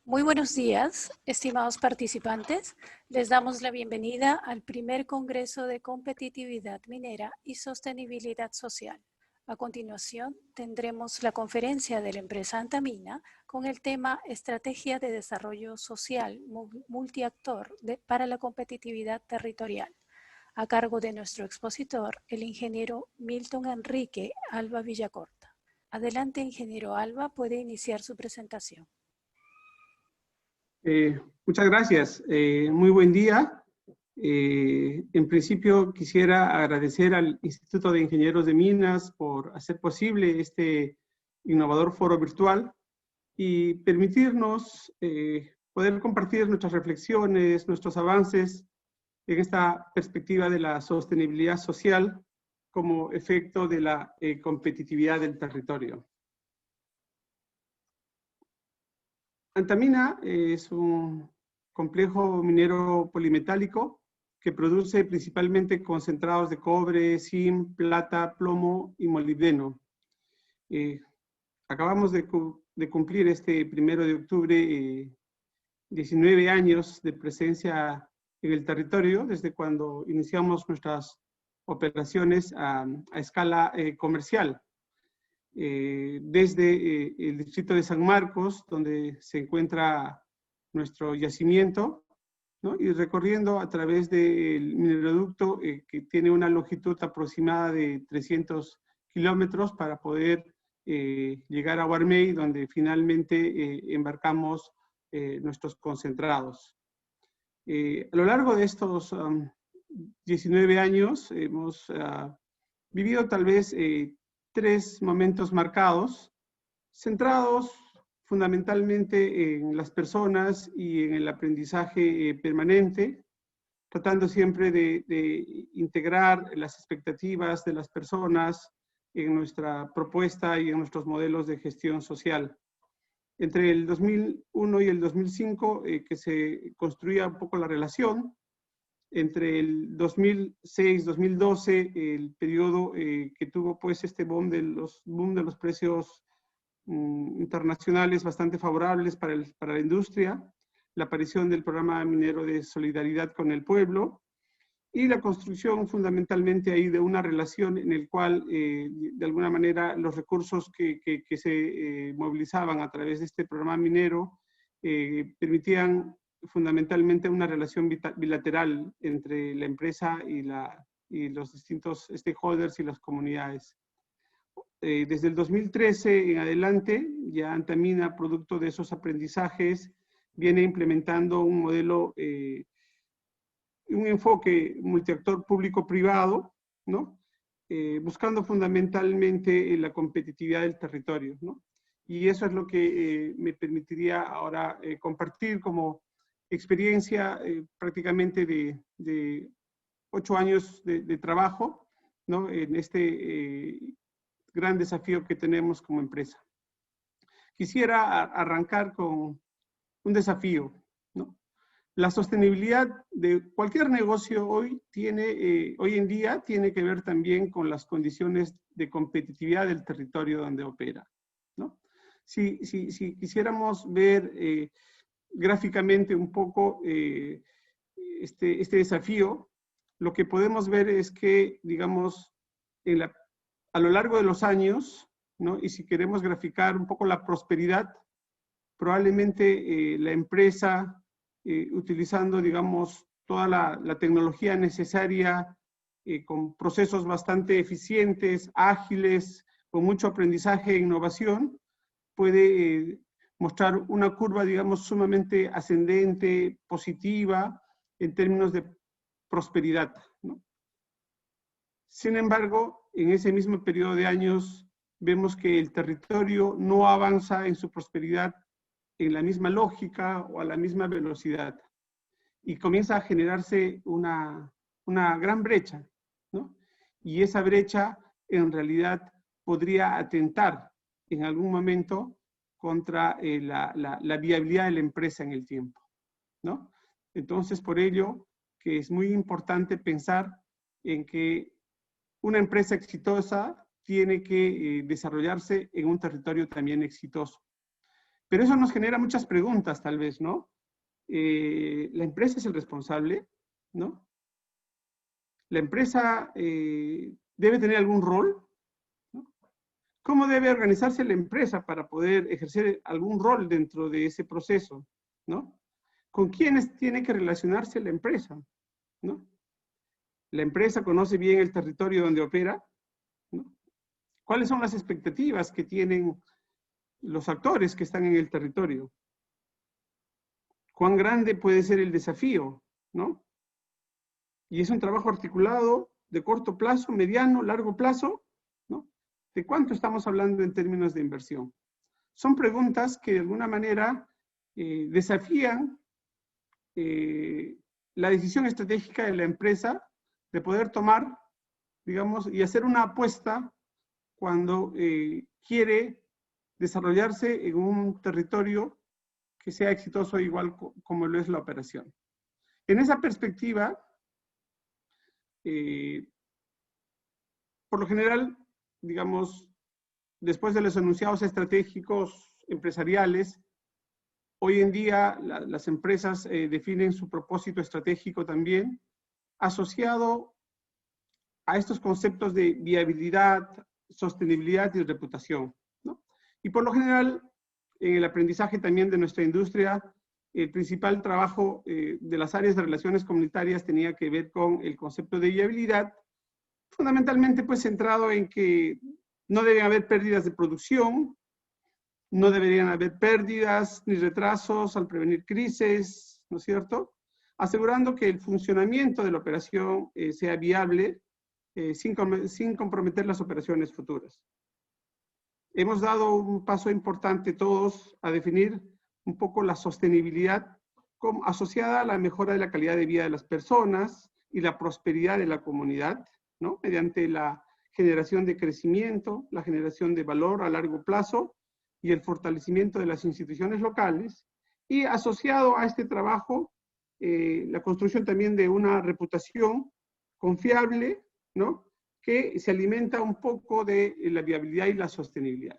Muy buenos días, estimados participantes. Les damos la bienvenida al primer Congreso de Competitividad Minera y Sostenibilidad Social. A continuación, tendremos la conferencia de la empresa Antamina con el tema Estrategia de Desarrollo Social Multiactor para la Competitividad Territorial, a cargo de nuestro expositor, el ingeniero Milton Enrique Alba Villacorta. Adelante, ingeniero Alba, puede iniciar su presentación. Muchas gracias. Muy buen día. En principio quisiera agradecer al Instituto de Ingenieros de Minas por hacer posible este innovador foro virtual y permitirnos poder compartir nuestras reflexiones, nuestros avances en esta perspectiva de la sostenibilidad social como efecto de la competitividad del territorio. Antamina es un complejo minero polimetálico que produce principalmente concentrados de cobre, zinc, plata, plomo y molibdeno. Acabamos de cumplir este 1 de octubre 19 años de presencia en el territorio desde cuando iniciamos nuestras operaciones a escala comercial. Desde el distrito de San Marcos, donde se encuentra nuestro yacimiento, ¿no? Y recorriendo a través del mineroducto que tiene una longitud aproximada de 300 kilómetros para poder llegar a Huarmey, donde finalmente embarcamos nuestros concentrados. A lo largo de estos 19 años hemos vivido tal vez 3 momentos marcados, centrados fundamentalmente en las personas y en el aprendizaje permanente, tratando siempre de integrar las expectativas de las personas en nuestra propuesta y en nuestros modelos de gestión social. Entre el 2001 y el 2005, que se construía un poco la relación. Entre el 2006-2012, el periodo que tuvo pues este boom de los precios internacionales bastante favorables para la industria, la aparición del programa minero de solidaridad con el pueblo y la construcción fundamentalmente ahí de una relación en el cual de alguna manera los recursos que se movilizaban a través de este programa minero permitían fundamentalmente una relación bilateral entre la empresa y los distintos stakeholders y las comunidades. Desde el 2013 en adelante, ya Antamina, producto de esos aprendizajes, viene implementando un modelo, un enfoque multiactor público-privado, ¿no? Buscando fundamentalmente la competitividad del territorio, ¿no? Y eso es lo que me permitiría ahora compartir como experiencia prácticamente de 8 años de trabajo, ¿no? En este gran desafío que tenemos como empresa. Quisiera arrancar con un desafío, ¿no? La sostenibilidad de cualquier negocio hoy en día tiene que ver también con las condiciones de competitividad del territorio donde opera, ¿no? Si quisiéramos ver gráficamente un poco este desafío, lo que podemos ver es que, digamos, a lo largo de los años, ¿no? Y si queremos graficar un poco la prosperidad, probablemente la empresa, utilizando, digamos, toda la tecnología necesaria, con procesos bastante eficientes, ágiles, con mucho aprendizaje e innovación, puede mostrar una curva, digamos, sumamente ascendente, positiva, en términos de prosperidad, ¿no? Sin embargo, en ese mismo periodo de años, vemos que el territorio no avanza en su prosperidad en la misma lógica o a la misma velocidad. Y comienza a generarse una gran brecha, ¿no? Y esa brecha en realidad podría atentar en algún momento contra la viabilidad de la empresa en el tiempo, ¿no? Entonces, por ello, que es muy importante pensar en que una empresa exitosa tiene que desarrollarse en un territorio también exitoso. Pero eso nos genera muchas preguntas, tal vez, ¿no? ¿La empresa es el responsable? ¿No? ¿La empresa debe tener algún rol? ¿No? ¿Cómo debe organizarse la empresa para poder ejercer algún rol dentro de ese proceso? ¿No? ¿Con quiénes tiene que relacionarse la empresa? ¿No? ¿La empresa conoce bien el territorio donde opera? ¿No? ¿Cuáles son las expectativas que tienen los actores que están en el territorio? ¿Cuán grande puede ser el desafío? ¿No? Y es un trabajo articulado de corto plazo, mediano, largo plazo, ¿no? ¿De cuánto estamos hablando en términos de inversión? Son preguntas que de alguna manera desafían la decisión estratégica de la empresa de poder tomar, digamos, y hacer una apuesta cuando quiere desarrollarse en un territorio que sea exitoso igual como lo es la operación. En esa perspectiva, por lo general, digamos, después de los enunciados estratégicos empresariales, hoy en día las empresas definen su propósito estratégico también, asociado a estos conceptos de viabilidad, sostenibilidad y reputación, ¿no? Y por lo general, en el aprendizaje también de nuestra industria, el principal trabajo de las áreas de relaciones comunitarias tenía que ver con el concepto de viabilidad, fundamentalmente pues centrado en que no deben haber pérdidas de producción, no deberían haber pérdidas ni retrasos al prevenir crisis, ¿no es cierto? Asegurando que el funcionamiento de la operación sea viable sin comprometer las operaciones futuras. Hemos dado un paso importante todos a definir un poco la sostenibilidad como asociada a la mejora de la calidad de vida de las personas y la prosperidad de la comunidad, ¿no? Mediante la generación de crecimiento, la generación de valor a largo plazo y el fortalecimiento de las instituciones locales, y asociado a este trabajo, la construcción también de una reputación confiable, ¿no? Que se alimenta un poco de la viabilidad y la sostenibilidad.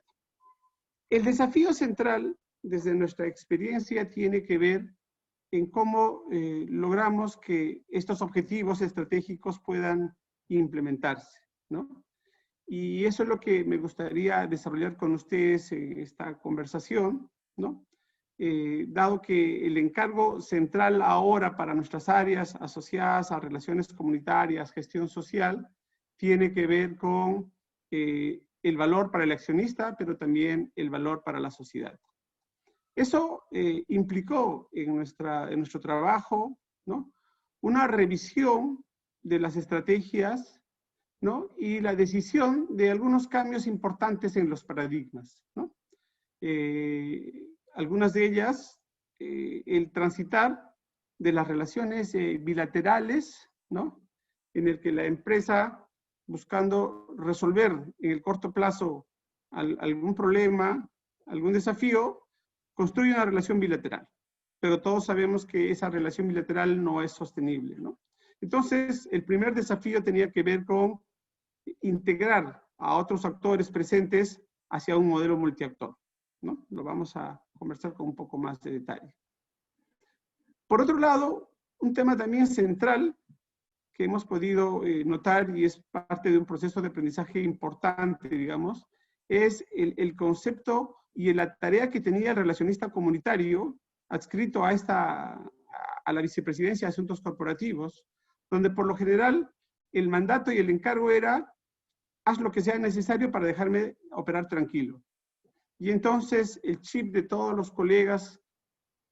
El desafío central, desde nuestra experiencia, tiene que ver en cómo logramos que estos objetivos estratégicos puedan implementarse, ¿no? Y eso es lo que me gustaría desarrollar con ustedes en esta conversación, ¿no? Dado que el encargo central ahora para nuestras áreas asociadas a relaciones comunitarias, gestión social, tiene que ver con el valor para el accionista, pero también el valor para la sociedad. Eso implicó en nuestro trabajo, ¿no? Una revisión de las estrategias, ¿no? Y la decisión de algunos cambios importantes en los paradigmas, ¿no? Algunas de ellas, el transitar de las relaciones bilaterales, ¿no? En el que la empresa, buscando resolver en el corto plazo algún problema, algún desafío, construye una relación bilateral. Pero todos sabemos que esa relación bilateral no es sostenible, ¿no? Entonces, el primer desafío tenía que ver con integrar a otros actores presentes hacia un modelo multiactor, ¿no? Lo vamos a conversar con un poco más de detalle. Por otro lado, un tema también central que hemos podido notar y es parte de un proceso de aprendizaje importante, digamos, es el concepto y la tarea que tenía el relacionista comunitario adscrito a la vicepresidencia de asuntos corporativos, donde por lo general el mandato y el encargo era: haz lo que sea necesario para dejarme operar tranquilo. Y entonces el chip de todos los colegas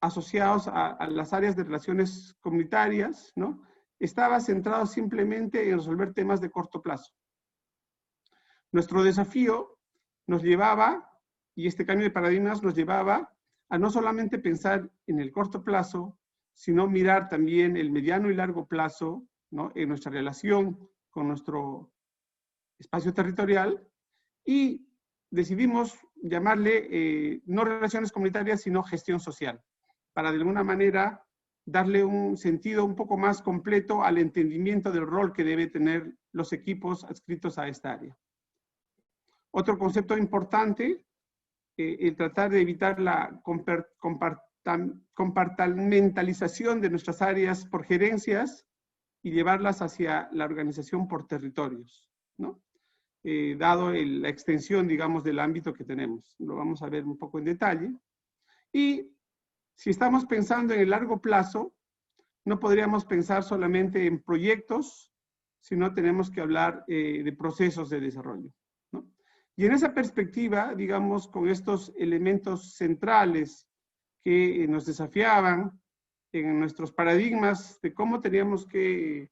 asociados a las áreas de relaciones comunitarias, ¿no? Estaba centrado simplemente en resolver temas de corto plazo. Nuestro desafío nos llevaba, y este cambio de paradigmas nos llevaba a no solamente pensar en el corto plazo, sino mirar también el mediano y largo plazo, ¿no? En nuestra relación con nuestro espacio territorial, y decidimos llamarle no relaciones comunitarias, sino gestión social, para de alguna manera darle un sentido un poco más completo al entendimiento del rol que debe tener los equipos adscritos a esta área. Otro concepto importante, el tratar de evitar la compartimentalización de nuestras áreas por gerencias y llevarlas hacia la organización por territorios, ¿no? Dado la extensión, digamos, del ámbito que tenemos. Lo vamos a ver un poco en detalle. Y si estamos pensando en el largo plazo, no podríamos pensar solamente en proyectos, sino tenemos que hablar de procesos de desarrollo, ¿no? Y en esa perspectiva, digamos, con estos elementos centrales que nos desafiaban en nuestros paradigmas de cómo teníamos que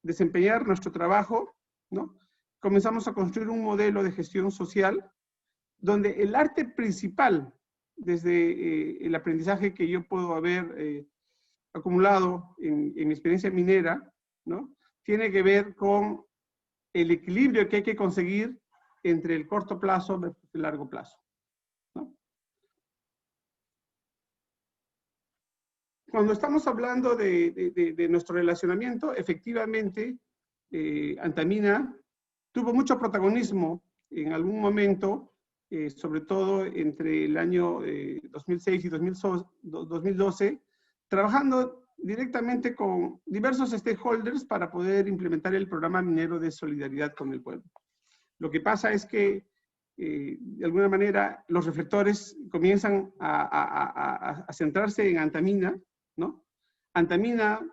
desempeñar nuestro trabajo, ¿no? Comenzamos a construir un modelo de gestión social donde el arte principal, desde el aprendizaje que yo puedo haber acumulado en mi experiencia minera, ¿no? Tiene que ver con el equilibrio que hay que conseguir entre el corto plazo versus el largo plazo, ¿no? Cuando estamos hablando de nuestro relacionamiento, efectivamente, Antamina tuvo mucho protagonismo en algún momento, sobre todo entre el año 2006 y 2012, trabajando directamente con diversos stakeholders para poder implementar el programa minero de solidaridad con el pueblo. Lo que pasa es que, de alguna manera, los reflectores comienzan a centrarse en Antamina, ¿no? Antamina,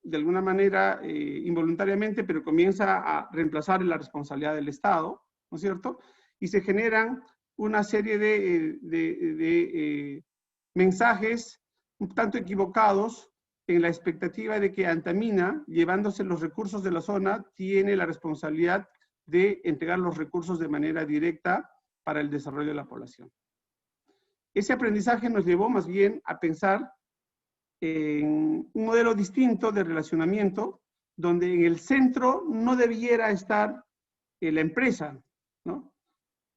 de alguna manera, involuntariamente, pero comienza a reemplazar la responsabilidad del Estado, ¿no es cierto? Y se generan una serie de mensajes un tanto equivocados en la expectativa de que Antamina, llevándose los recursos de la zona, tiene la responsabilidad de entregar los recursos de manera directa para el desarrollo de la población. Ese aprendizaje nos llevó más bien a pensar en un modelo distinto de relacionamiento, donde en el centro no debiera estar la empresa, ¿no?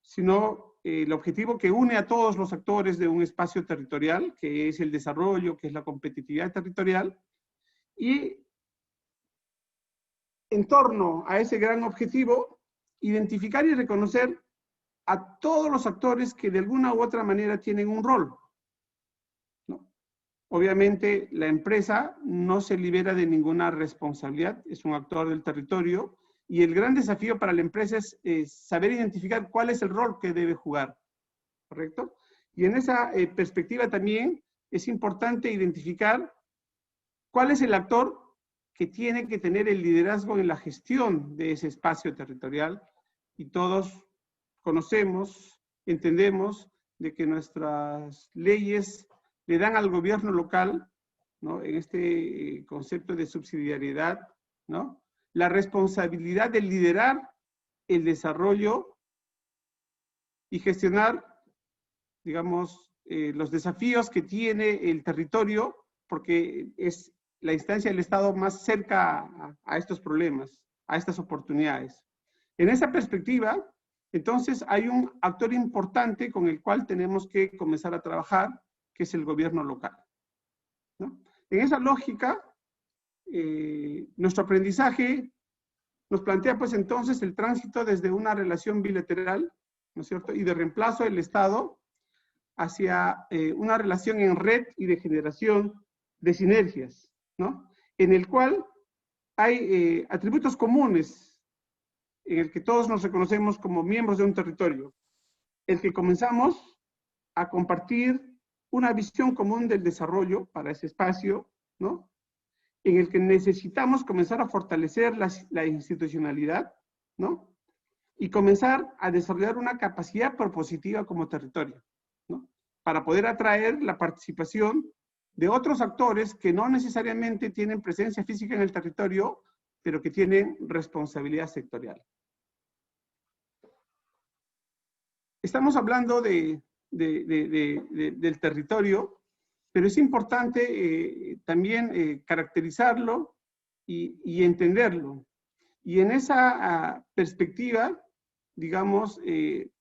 Sino el objetivo que une a todos los actores de un espacio territorial, que es el desarrollo, que es la competitividad territorial, y en torno a ese gran objetivo, identificar y reconocer a todos los actores que de alguna u otra manera tienen un rol, ¿no? Obviamente la empresa no se libera de ninguna responsabilidad, es un actor del territorio, y el gran desafío para la empresa es saber identificar cuál es el rol que debe jugar, ¿correcto? Y en esa perspectiva también es importante identificar cuál es el actor que tiene que tener el liderazgo en la gestión de ese espacio territorial, y todos conocemos, entendemos de que nuestras leyes le dan al gobierno local, ¿no? En este concepto de subsidiariedad, ¿no? La responsabilidad de liderar el desarrollo y gestionar, digamos, los desafíos que tiene el territorio, porque es la instancia del Estado más cerca a estos problemas, a estas oportunidades. En esa perspectiva, entonces, hay un actor importante con el cual tenemos que comenzar a trabajar, que es el gobierno local, ¿no? En esa lógica, nuestro aprendizaje nos plantea, pues, entonces, el tránsito desde una relación bilateral, ¿no es cierto?, y de reemplazo del Estado hacia una relación en red y de generación de sinergias, ¿no? En el cual hay atributos comunes en el que todos nos reconocemos como miembros de un territorio, el que comenzamos a compartir una visión común del desarrollo para ese espacio, ¿no? En el que necesitamos comenzar a fortalecer la institucionalidad, ¿no? Y comenzar a desarrollar una capacidad propositiva como territorio, ¿no? para poder atraer la participación de otros actores que no necesariamente tienen presencia física en el territorio, pero que tienen responsabilidad sectorial. Estamos hablando del territorio, pero es importante también caracterizarlo y entenderlo. Y en esa perspectiva, digamos,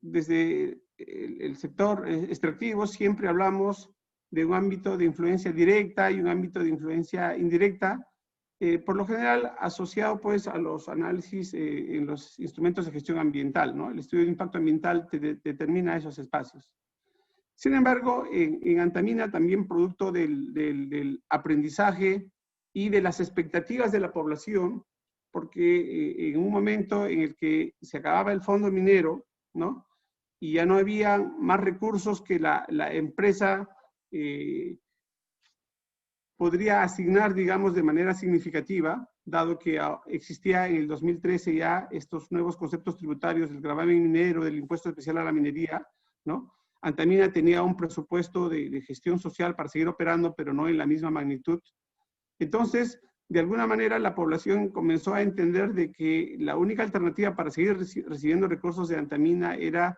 desde el sector extractivo siempre hablamos de un ámbito de influencia directa y un ámbito de influencia indirecta, por lo general asociado pues a los análisis en los instrumentos de gestión ambiental, ¿no? El estudio de impacto ambiental determina esos espacios. Sin embargo, en Antamina también producto del aprendizaje y de las expectativas de la población, porque en un momento en el que se acababa el fondo minero, ¿no? Y ya no había más recursos que la empresa podría asignar, digamos, de manera significativa, dado que existía en el 2013 ya estos nuevos conceptos tributarios del gravamen minero, del impuesto especial a la minería, ¿no? Antamina tenía un presupuesto de gestión social para seguir operando, pero no en la misma magnitud. Entonces, de alguna manera, la población comenzó a entender de que la única alternativa para seguir recibiendo recursos de Antamina era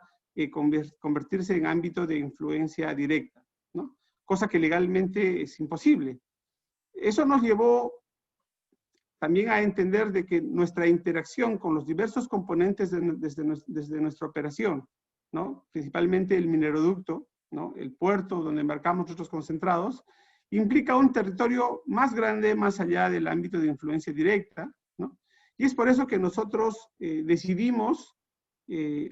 convertirse en ámbito de influencia directa, ¿no? Cosa que legalmente es imposible. Eso nos llevó también a entender de que nuestra interacción con los diversos componentes desde nuestra operación, ¿no? Principalmente el mineroducto, ¿no? El puerto donde embarcamos nuestros concentrados, implica un territorio más grande, más allá del ámbito de influencia directa, ¿no? Y es por eso que nosotros decidimos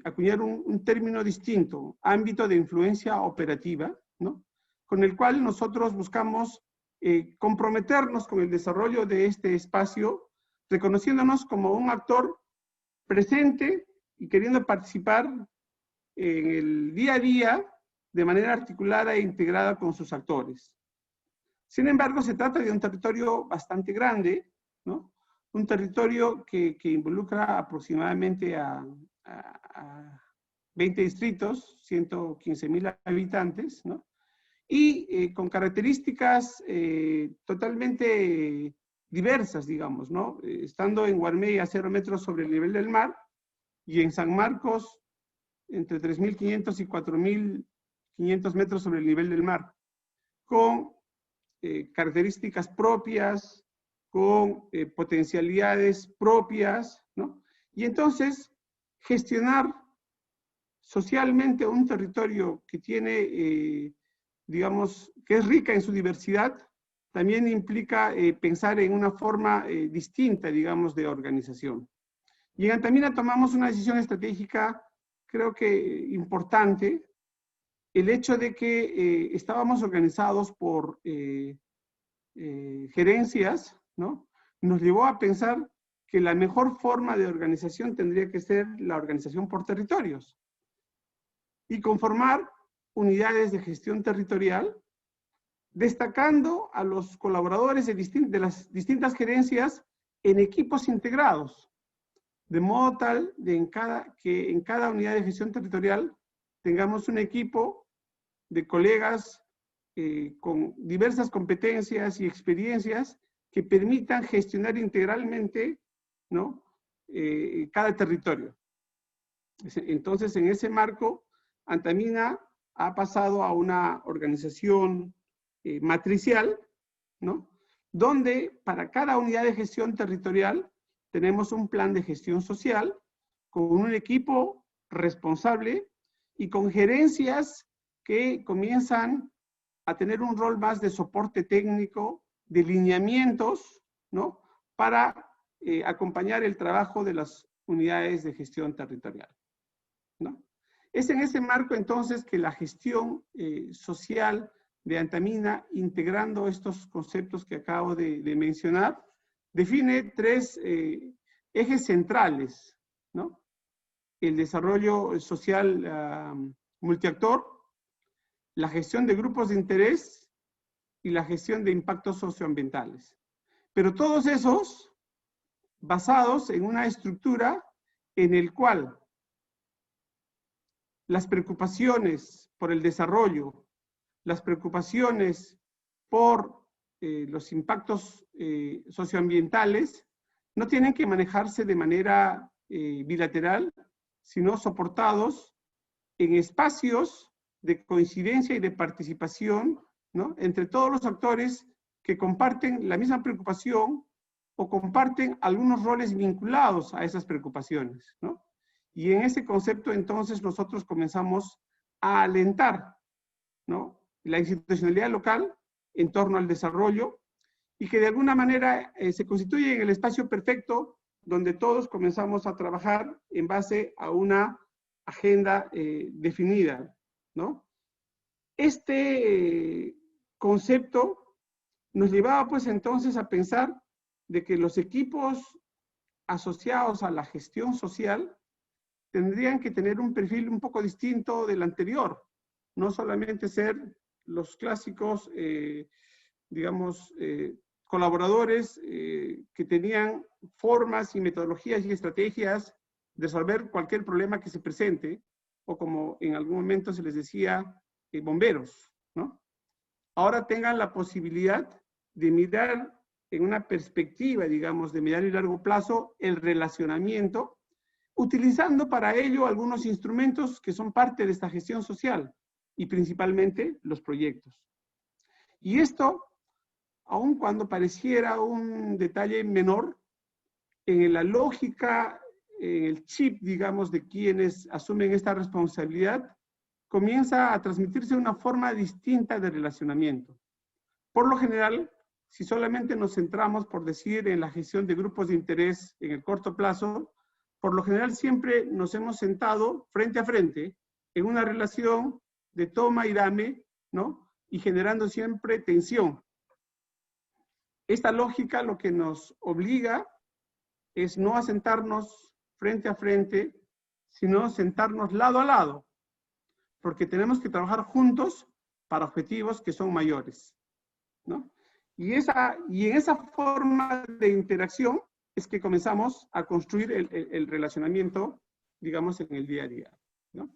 acuñar un término distinto, ámbito de influencia operativa, ¿no? Con el cual nosotros buscamos comprometernos con el desarrollo de este espacio, reconociéndonos como un actor presente y queriendo participar en el día a día de manera articulada e integrada con sus actores. Sin embargo, se trata de un territorio bastante grande, ¿no? Un territorio que involucra aproximadamente a 20 distritos, 115,000 habitantes, ¿no? Y con características totalmente diversas, digamos, ¿no? Estando en Guarmey a 0 metros sobre el nivel del mar, y en San Marcos entre 3.500 y 4.500 metros sobre el nivel del mar, con características propias, con potencialidades propias, ¿no? Y entonces, gestionar socialmente un territorio que tiene, digamos, que es rica en su diversidad, también implica pensar en una forma distinta, digamos, de organización. Y en Antamina tomamos una decisión estratégica, creo que importante, el hecho de que estábamos organizados por gerencias, ¿no? Nos llevó a pensar que la mejor forma de organización tendría que ser la organización por territorios y conformar unidades de gestión territorial, destacando a los colaboradores de las distintas gerencias en equipos integrados, de modo tal que en cada unidad de gestión territorial tengamos un equipo de colegas con diversas competencias y experiencias que permitan gestionar integralmente, ¿no? Cada territorio. Entonces, en ese marco, Antamina ha pasado a una organización matricial, ¿no? Donde para cada unidad de gestión territorial tenemos un plan de gestión social con un equipo responsable y con gerencias que comienzan a tener un rol más de soporte técnico, de lineamientos, ¿no? Para acompañar el trabajo de las unidades de gestión territorial, ¿no? Es en ese marco entonces que la gestión social de Antamina, integrando estos conceptos que acabo de mencionar, define 3 ejes centrales, ¿no? El desarrollo social multiactor, la gestión de grupos de interés y la gestión de impactos socioambientales. Pero todos esos basados en una estructura en el cual las preocupaciones por el desarrollo las preocupaciones por los impactos socioambientales no tienen que manejarse de manera bilateral, sino soportados en espacios de coincidencia y de participación, ¿no?, entre todos los actores que comparten la misma preocupación o comparten algunos roles vinculados a esas preocupaciones, ¿no? Y en ese concepto, entonces, nosotros comenzamos a alentar, ¿no?, la institucionalidad local en torno al desarrollo y que de alguna manera se constituye en el espacio perfecto donde todos comenzamos a trabajar en base a una agenda definida, ¿no? Este concepto nos llevaba pues entonces a pensar de que los equipos asociados a la gestión social tendrían que tener un perfil un poco distinto del anterior, no solamente ser los clásicos, digamos, colaboradores que tenían formas y metodologías y estrategias de resolver cualquier problema que se presente, o como en algún momento se les decía, bomberos, ¿no? Ahora tengan la posibilidad de mirar en una perspectiva, digamos, de mediano y largo plazo, el relacionamiento, utilizando para ello algunos instrumentos que son parte de esta gestión social, y principalmente los proyectos. Y esto, aun cuando pareciera un detalle menor, en la lógica, en el chip, digamos, de quienes asumen esta responsabilidad, comienza a transmitirse una forma distinta de relacionamiento. Por lo general, si solamente nos centramos, por decir, en la gestión de grupos de interés en el corto plazo, por lo general siempre nos hemos sentado frente a frente en una relación de toma y dame, ¿no?, y generando siempre tensión. Esta lógica lo que nos obliga es no a sentarnos frente a frente, sino sentarnos lado a lado, porque tenemos que trabajar juntos para objetivos que son mayores, ¿no? Y en esa forma de interacción es que comenzamos a construir el relacionamiento, digamos, en el día a día, ¿no?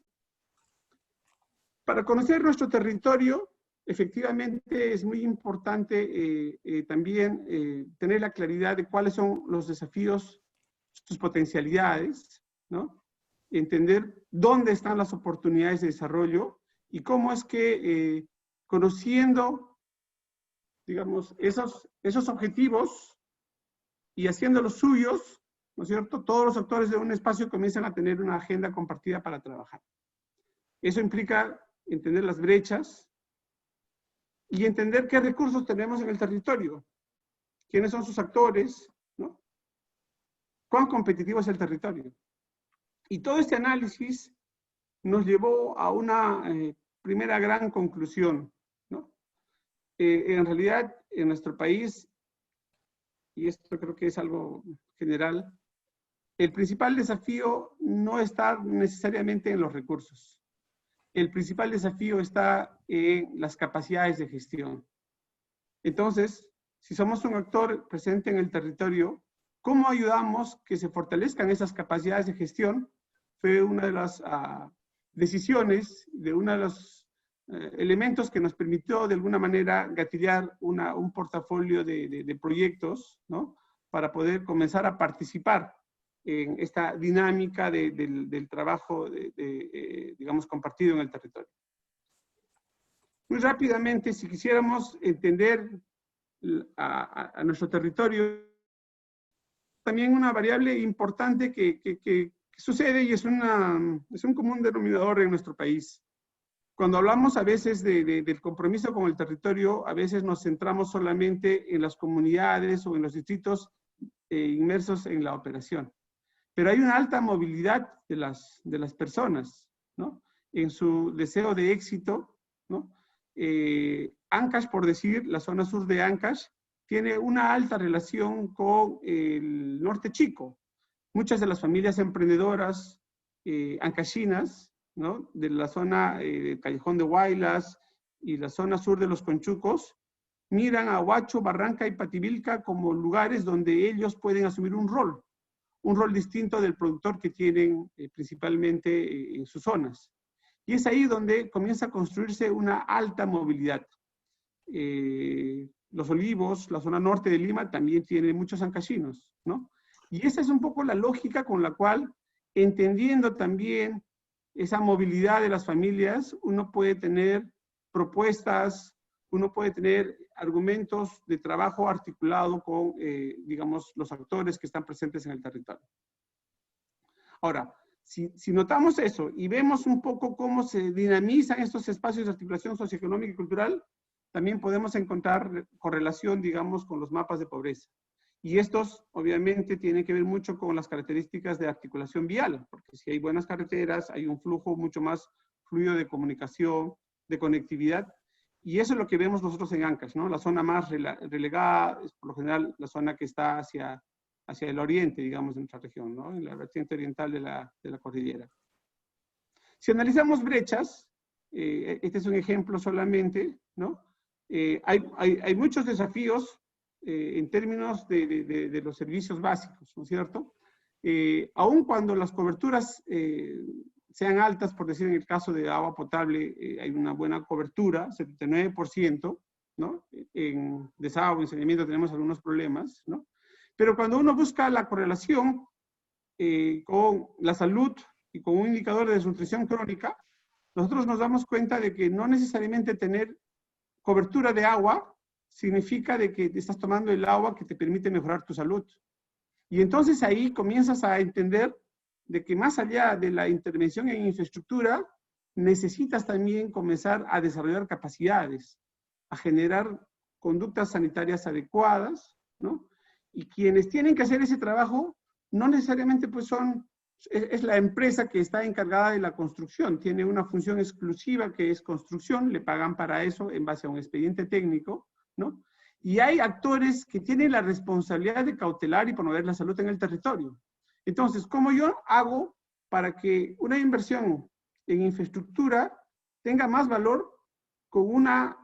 Para conocer nuestro territorio, efectivamente es muy importante también tener la claridad de cuáles son los desafíos, sus potencialidades, ¿no? Entender dónde están las oportunidades de desarrollo y cómo es que conociendo, digamos, esos objetivos y haciéndolos suyos, ¿no es cierto?, todos los actores de un espacio comienzan a tener una agenda compartida para trabajar. Eso implica entender las brechas y entender qué recursos tenemos en el territorio, quiénes son sus actores, ¿no?, cuán competitivo es el territorio. Y todo este análisis nos llevó a una primera gran conclusión, ¿no? En realidad, en nuestro país, y esto creo que es algo general, el principal desafío no está necesariamente en los recursos. El principal desafío está en las capacidades de gestión. Entonces, si somos un actor presente en el territorio, ¿cómo ayudamos que se fortalezcan esas capacidades de gestión? Fue una de las decisiones, de uno de los elementos que nos permitió de alguna manera gatillar un portafolio de proyectos, ¿no?, para poder comenzar a participar en esta dinámica del trabajo, digamos, compartido en el territorio. Muy rápidamente, si quisiéramos entender a nuestro territorio, también una variable importante que sucede y es un común denominador en nuestro país. Cuando hablamos a veces del compromiso con el territorio, a veces nos centramos solamente en las comunidades o en los distritos inmersos en la operación. Pero hay una alta movilidad de las personas, ¿no?, en su deseo de éxito, ¿no? Ancash, por decir, la zona sur de Ancash, tiene una alta relación con el norte chico. Muchas de las familias emprendedoras ancashinas, ¿no?, de la zona del Callejón de Huaylas y la zona sur de los Conchucos, miran a Huacho, Barranca y Pativilca como lugares donde ellos pueden asumir un rol distinto del productor que tienen principalmente en sus zonas. Y es ahí donde comienza a construirse una alta movilidad. Los Olivos, la zona norte de Lima, también tiene muchos ancasinos, ¿no? Y esa es un poco la lógica con la cual, entendiendo también esa movilidad de las familias, uno puede tener propuestas, uno puede tener argumentos de trabajo articulado con, digamos, los actores que están presentes en el territorio. Ahora, si notamos eso y vemos un poco cómo se dinamizan estos espacios de articulación socioeconómica y cultural, también podemos encontrar correlación, digamos, con los mapas de pobreza. Y estos, obviamente, tienen que ver mucho con las características de articulación vial, porque si hay buenas carreteras, hay un flujo mucho más fluido de comunicación, de conectividad, y eso es lo que vemos nosotros en Ancash, ¿no? La zona más relegada es, por lo general, la zona que está hacia el oriente, digamos, de nuestra región, ¿no? En la vertiente oriental de la cordillera. Si analizamos brechas, este es un ejemplo solamente, ¿no? Hay muchos desafíos en términos de los servicios básicos, ¿no es cierto? Aun cuando las coberturas sean altas, por decir en el caso de agua potable, hay una buena cobertura, 79%, ¿no? En desagüe, en saneamiento tenemos algunos problemas, ¿no? Pero cuando uno busca la correlación con la salud y con un indicador de desnutrición crónica, nosotros nos damos cuenta de que no necesariamente tener cobertura de agua significa de que estás tomando el agua que te permite mejorar tu salud. Y entonces ahí comienzas a entender de que más allá de la intervención en infraestructura, necesitas también comenzar a desarrollar capacidades, a generar conductas sanitarias adecuadas, ¿no? Y quienes tienen que hacer ese trabajo no necesariamente pues es la empresa que está encargada de la construcción, tiene una función exclusiva que es construcción, le pagan para eso en base a un expediente técnico, ¿no? Y hay actores que tienen la responsabilidad de cautelar y promover la salud en el territorio. Entonces, ¿cómo yo hago para que una inversión en infraestructura tenga más valor con una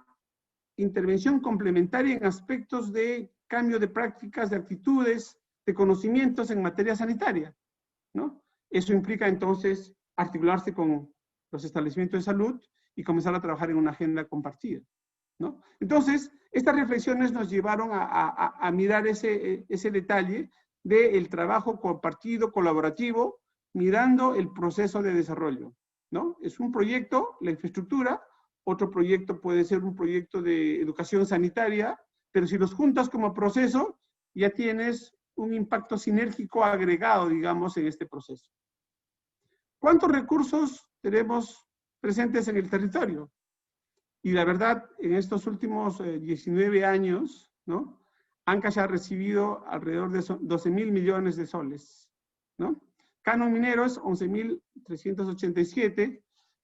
intervención complementaria en aspectos de cambio de prácticas, de actitudes, de conocimientos en materia sanitaria, ¿no? Eso implica entonces articularse con los establecimientos de salud y comenzar a trabajar en una agenda compartida, ¿no? Entonces, estas reflexiones nos llevaron a mirar ese detalle del trabajo compartido, colaborativo, mirando el proceso de desarrollo, ¿no? Es un proyecto, la infraestructura, otro proyecto puede ser un proyecto de educación sanitaria, pero si los juntas como proceso, ya tienes un impacto sinérgico agregado, digamos, en este proceso. ¿Cuántos recursos tenemos presentes en el territorio? Y la verdad, en estos últimos 19 años, ¿no? Ancash ha recibido alrededor de 12.000 millones de soles, ¿no? Canon Mineros, 11.387,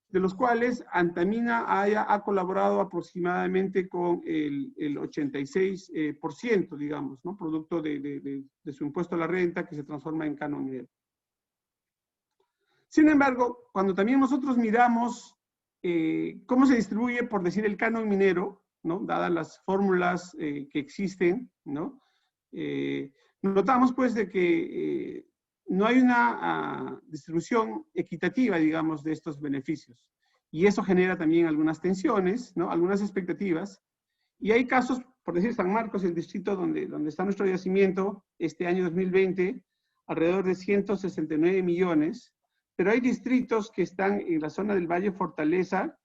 de los cuales Antamina ha colaborado aproximadamente con el 86%, digamos, ¿no? Producto de su impuesto a la renta que se transforma en canon minero. Sin embargo, cuando también nosotros miramos cómo se distribuye, por decir, el canon minero, ¿no? Dadas las fórmulas que existen, ¿no? Notamos pues de que no hay una distribución equitativa, digamos, de estos beneficios. Y eso genera también algunas tensiones, ¿no? Algunas expectativas. Y hay casos, por decir, San Marcos, el distrito donde está nuestro yacimiento, este año 2020, alrededor de 169 millones, pero hay distritos que están en la zona del Valle Fortaleza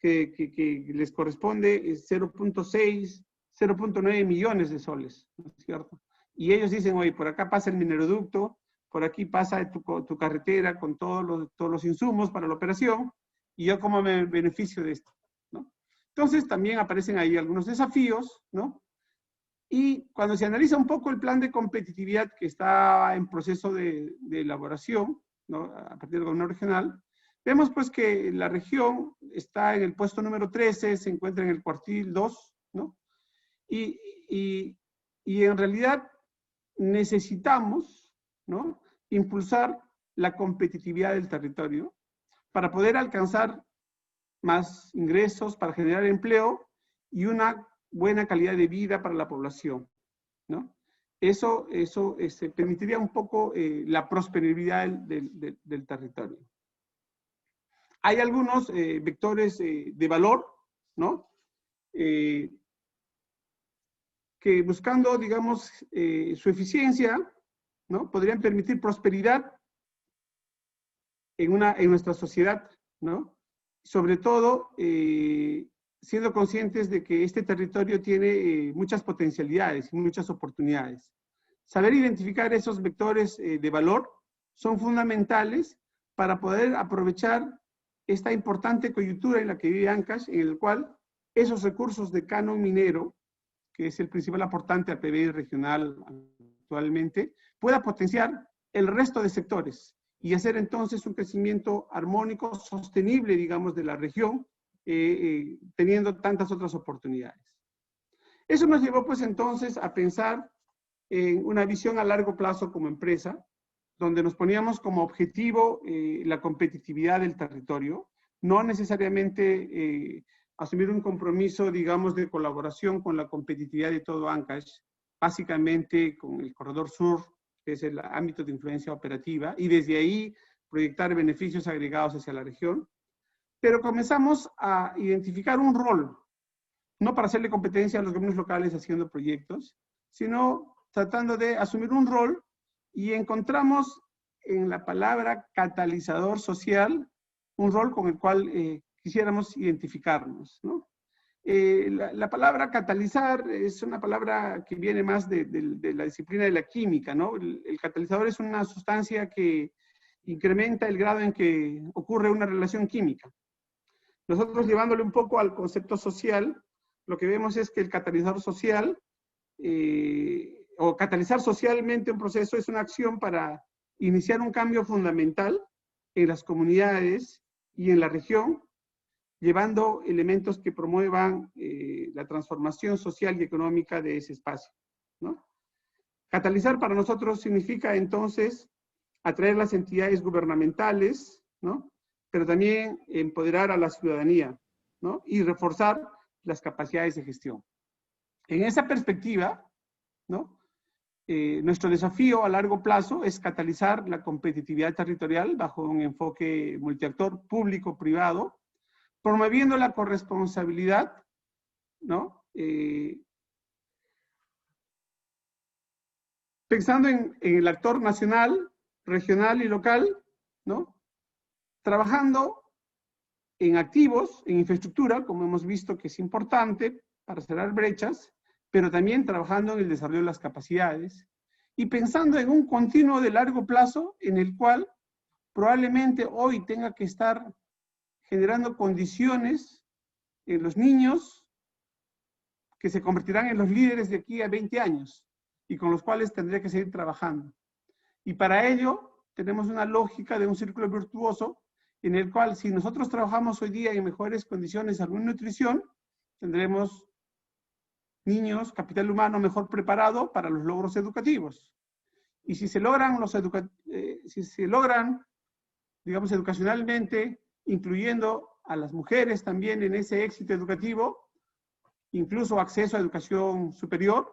que les corresponde 0.6, 0.9 millones de soles, ¿no es cierto? Y ellos dicen, oye, por acá pasa el mineroducto, por aquí pasa tu carretera con todos los insumos para la operación, y yo cómo me beneficio de esto, ¿no? Entonces también aparecen ahí algunos desafíos, ¿no? Y cuando se analiza un poco el plan de competitividad que está en proceso de elaboración, ¿no? A partir del gobierno regional, vemos pues que la región está en el puesto número 13, se encuentra en el cuartil 2, ¿no? Y en realidad necesitamos, ¿no? Impulsar la competitividad del territorio para poder alcanzar más ingresos, para generar empleo y una buena calidad de vida para la población, ¿no? Eso permitiría un poco la prosperidad del territorio. Hay algunos vectores de valor, ¿no? Que buscando, digamos, su eficiencia, ¿no? Podrían permitir prosperidad en nuestra sociedad, ¿no? Sobre todo, siendo conscientes de que este territorio tiene muchas potencialidades y muchas oportunidades. Saber identificar esos vectores de valor son fundamentales para poder aprovechar esta importante coyuntura en la que vive Ancash, en el cual esos recursos de canon minero, que es el principal aportante al PBI regional actualmente, pueda potenciar el resto de sectores y hacer entonces un crecimiento armónico, sostenible, digamos, de la región, teniendo tantas otras oportunidades. Eso nos llevó pues entonces a pensar en una visión a largo plazo como empresa, donde nos poníamos como objetivo la competitividad del territorio, no necesariamente asumir un compromiso, digamos, de colaboración con la competitividad de todo Ancash, básicamente con el Corredor Sur, que es el ámbito de influencia operativa, y desde ahí proyectar beneficios agregados hacia la región. Pero comenzamos a identificar un rol, no para hacerle competencia a los gobiernos locales haciendo proyectos, sino tratando de asumir un rol, y encontramos en la palabra catalizador social un rol con el cual quisiéramos identificarnos, ¿no? La palabra catalizar es una palabra que viene más de la disciplina de la química, ¿no? El catalizador es una sustancia que incrementa el grado en que ocurre una relación química. Nosotros, llevándole un poco al concepto social, lo que vemos es que el catalizador social, o catalizar socialmente un proceso, es una acción para iniciar un cambio fundamental en las comunidades y en la región, llevando elementos que promuevan la transformación social y económica de ese espacio, ¿no? Catalizar para nosotros significa entonces atraer las entidades gubernamentales, ¿no? Pero también empoderar a la ciudadanía, ¿no? Y reforzar las capacidades de gestión. En esa perspectiva, ¿no? Nuestro desafío a largo plazo es catalizar la competitividad territorial bajo un enfoque multiactor público-privado, promoviendo la corresponsabilidad, ¿no? Pensando en el actor nacional, regional y local, ¿no? Trabajando en activos, en infraestructura, como hemos visto que es importante para cerrar brechas, pero también trabajando en el desarrollo de las capacidades y pensando en un continuo de largo plazo en el cual probablemente hoy tenga que estar generando condiciones en los niños que se convertirán en los líderes de aquí a 20 años y con los cuales tendré que seguir trabajando. Y para ello tenemos una lógica de un círculo virtuoso en el cual, si nosotros trabajamos hoy día en mejores condiciones de salud y nutrición, tendremos niños, capital humano mejor preparado para los logros educativos. Y si se logran, digamos, educacionalmente, incluyendo a las mujeres también en ese éxito educativo, incluso acceso a educación superior,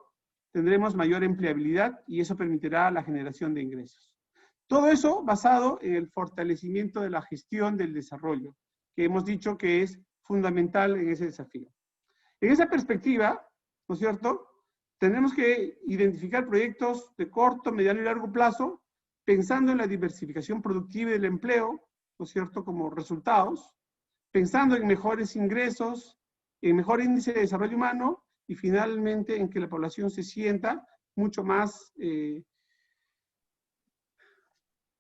tendremos mayor empleabilidad y eso permitirá la generación de ingresos. Todo eso basado en el fortalecimiento de la gestión del desarrollo, que hemos dicho que es fundamental en ese desafío. En esa perspectiva, ¿no es cierto?, tenemos que identificar proyectos de corto, mediano y largo plazo, pensando en la diversificación productiva y del empleo, ¿no es cierto?, como resultados, pensando en mejores ingresos, en mejor índice de desarrollo humano y finalmente en que la población se sienta mucho más,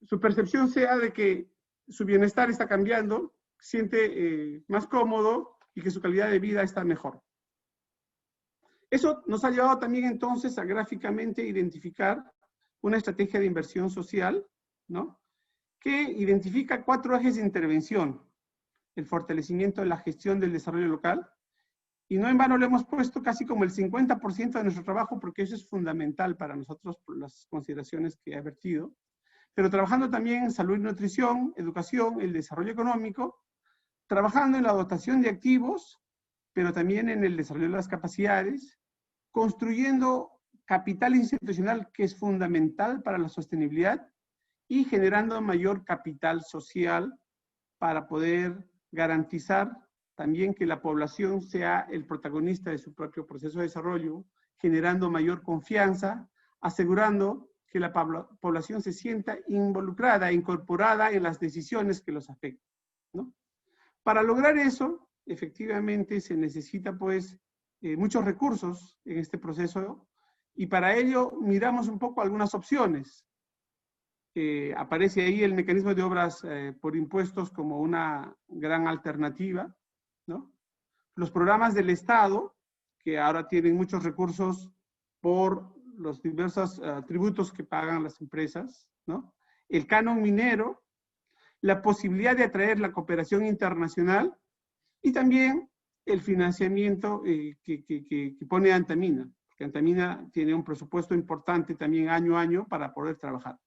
su percepción sea de que su bienestar está cambiando, siente más cómodo y que su calidad de vida está mejor. Eso nos ha llevado también entonces a gráficamente identificar una estrategia de inversión social, ¿no?, que identifica 4 ejes de intervención: el fortalecimiento de la gestión del desarrollo local, y no en vano le hemos puesto casi como el 50% de nuestro trabajo, porque eso es fundamental para nosotros por las consideraciones que he vertido, pero trabajando también en salud y nutrición, educación, el desarrollo económico, trabajando en la dotación de activos, pero también en el desarrollo de las capacidades, construyendo capital institucional que es fundamental para la sostenibilidad y generando mayor capital social para poder garantizar también que la población sea el protagonista de su propio proceso de desarrollo, generando mayor confianza, asegurando que la población se sienta involucrada, incorporada en las decisiones que los afectan, ¿no? Para lograr eso, efectivamente, se necesita pues muchos recursos en este proceso, y para ello miramos un poco algunas opciones. Aparece ahí el mecanismo de obras por impuestos como una gran alternativa, ¿no? Los programas del Estado, que ahora tienen muchos recursos por los diversos tributos que pagan las empresas, ¿no? El canon minero, la posibilidad de atraer la cooperación internacional y también el financiamiento que pone Antamina, porque Antamina tiene un presupuesto importante también año a año para poder trabajar.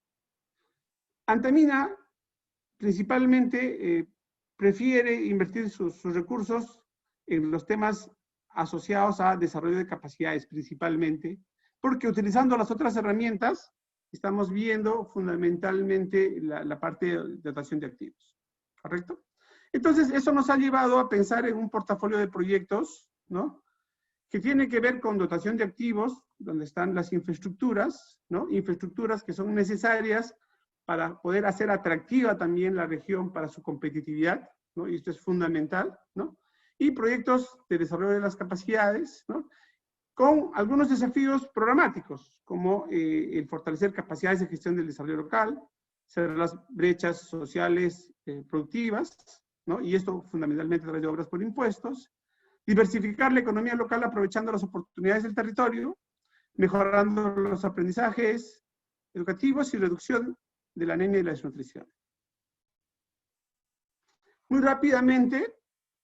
Antamina principalmente prefiere invertir sus recursos en los temas asociados a desarrollo de capacidades principalmente, porque utilizando las otras herramientas estamos viendo fundamentalmente la parte de dotación de activos, ¿correcto? Entonces eso nos ha llevado a pensar en un portafolio de proyectos, ¿no?, que tiene que ver con dotación de activos, donde están las infraestructuras, ¿no?, infraestructuras que son necesarias para poder hacer atractiva también la región para su competitividad, ¿no?, y esto es fundamental, ¿no?, y proyectos de desarrollo de las capacidades, ¿no?, con algunos desafíos programáticos, como el fortalecer capacidades de gestión del desarrollo local, cerrar las brechas sociales productivas, ¿no?, y esto fundamentalmente a través de obras por impuestos, diversificar la economía local aprovechando las oportunidades del territorio, mejorando los aprendizajes educativos y reducción de la anemia y la desnutrición. Muy rápidamente,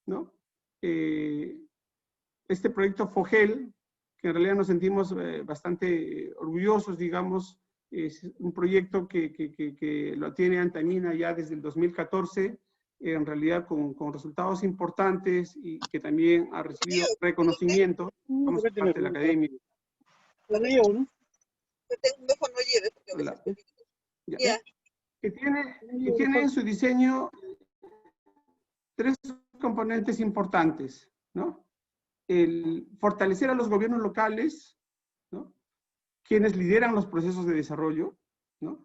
¿no?, este proyecto FOGEL, que en realidad nos sentimos bastante orgullosos, digamos, es un proyecto que lo tiene Antamina ya desde el 2014, en realidad con resultados importantes y que también ha recibido reconocimiento, como parte de la academia. Que tiene en su diseño tres componentes importantes, ¿no? El fortalecer a los gobiernos locales, ¿no?, quienes lideran los procesos de desarrollo, ¿no?,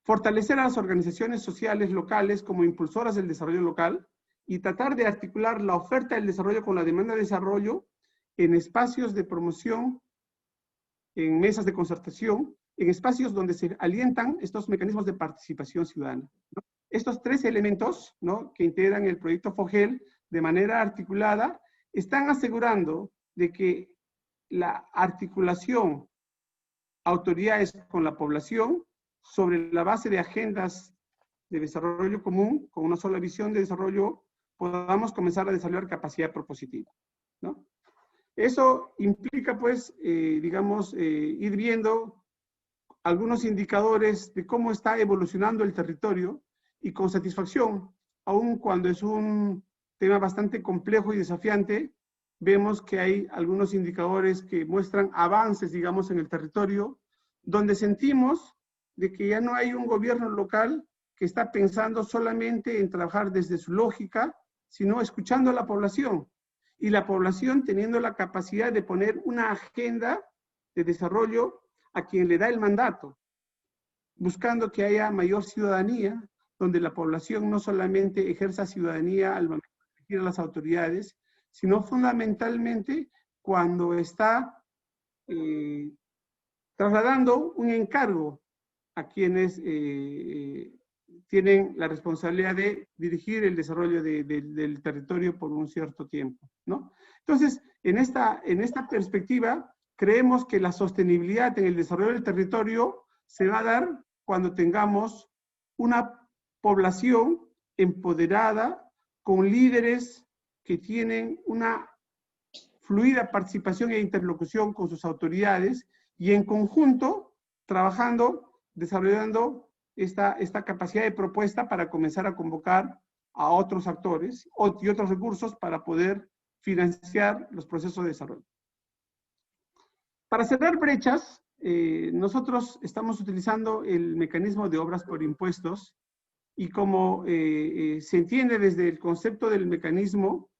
fortalecer a las organizaciones sociales locales como impulsoras del desarrollo local y tratar de articular la oferta del desarrollo con la demanda de desarrollo en espacios de promoción, en mesas de concertación, en espacios donde se alientan estos mecanismos de participación ciudadana, ¿no? Estos tres elementos, ¿no?, que integran el proyecto FOGEL de manera articulada, están asegurando de que la articulación autoridades con la población sobre la base de agendas de desarrollo común, con una sola visión de desarrollo, podamos comenzar a desarrollar capacidad propositiva, ¿no? Eso implica, pues, digamos, ir viendo algunos indicadores de cómo está evolucionando el territorio y con satisfacción, aun cuando es un tema bastante complejo y desafiante, vemos que hay algunos indicadores que muestran avances, digamos, en el territorio, donde sentimos de que ya no hay un gobierno local que está pensando solamente en trabajar desde su lógica, sino escuchando a la población, y la población teniendo la capacidad de poner una agenda de desarrollo a quien le da el mandato, buscando que haya mayor ciudadanía, donde la población no solamente ejerza ciudadanía al momento de elegir a las autoridades, sino fundamentalmente cuando está trasladando un encargo a quienes tienen la responsabilidad de dirigir el desarrollo del territorio por un cierto tiempo, ¿no? Entonces, en esta perspectiva, creemos que la sostenibilidad en el desarrollo del territorio se va a dar cuando tengamos una población empoderada, con líderes que tienen una fluida participación e interlocución con sus autoridades y en conjunto trabajando, desarrollando esta capacidad de propuesta para comenzar a convocar a otros actores y otros recursos para poder financiar los procesos de desarrollo. Para cerrar brechas, nosotros estamos utilizando el mecanismo de obras por impuestos Y como se entiende desde el concepto del mecanismo,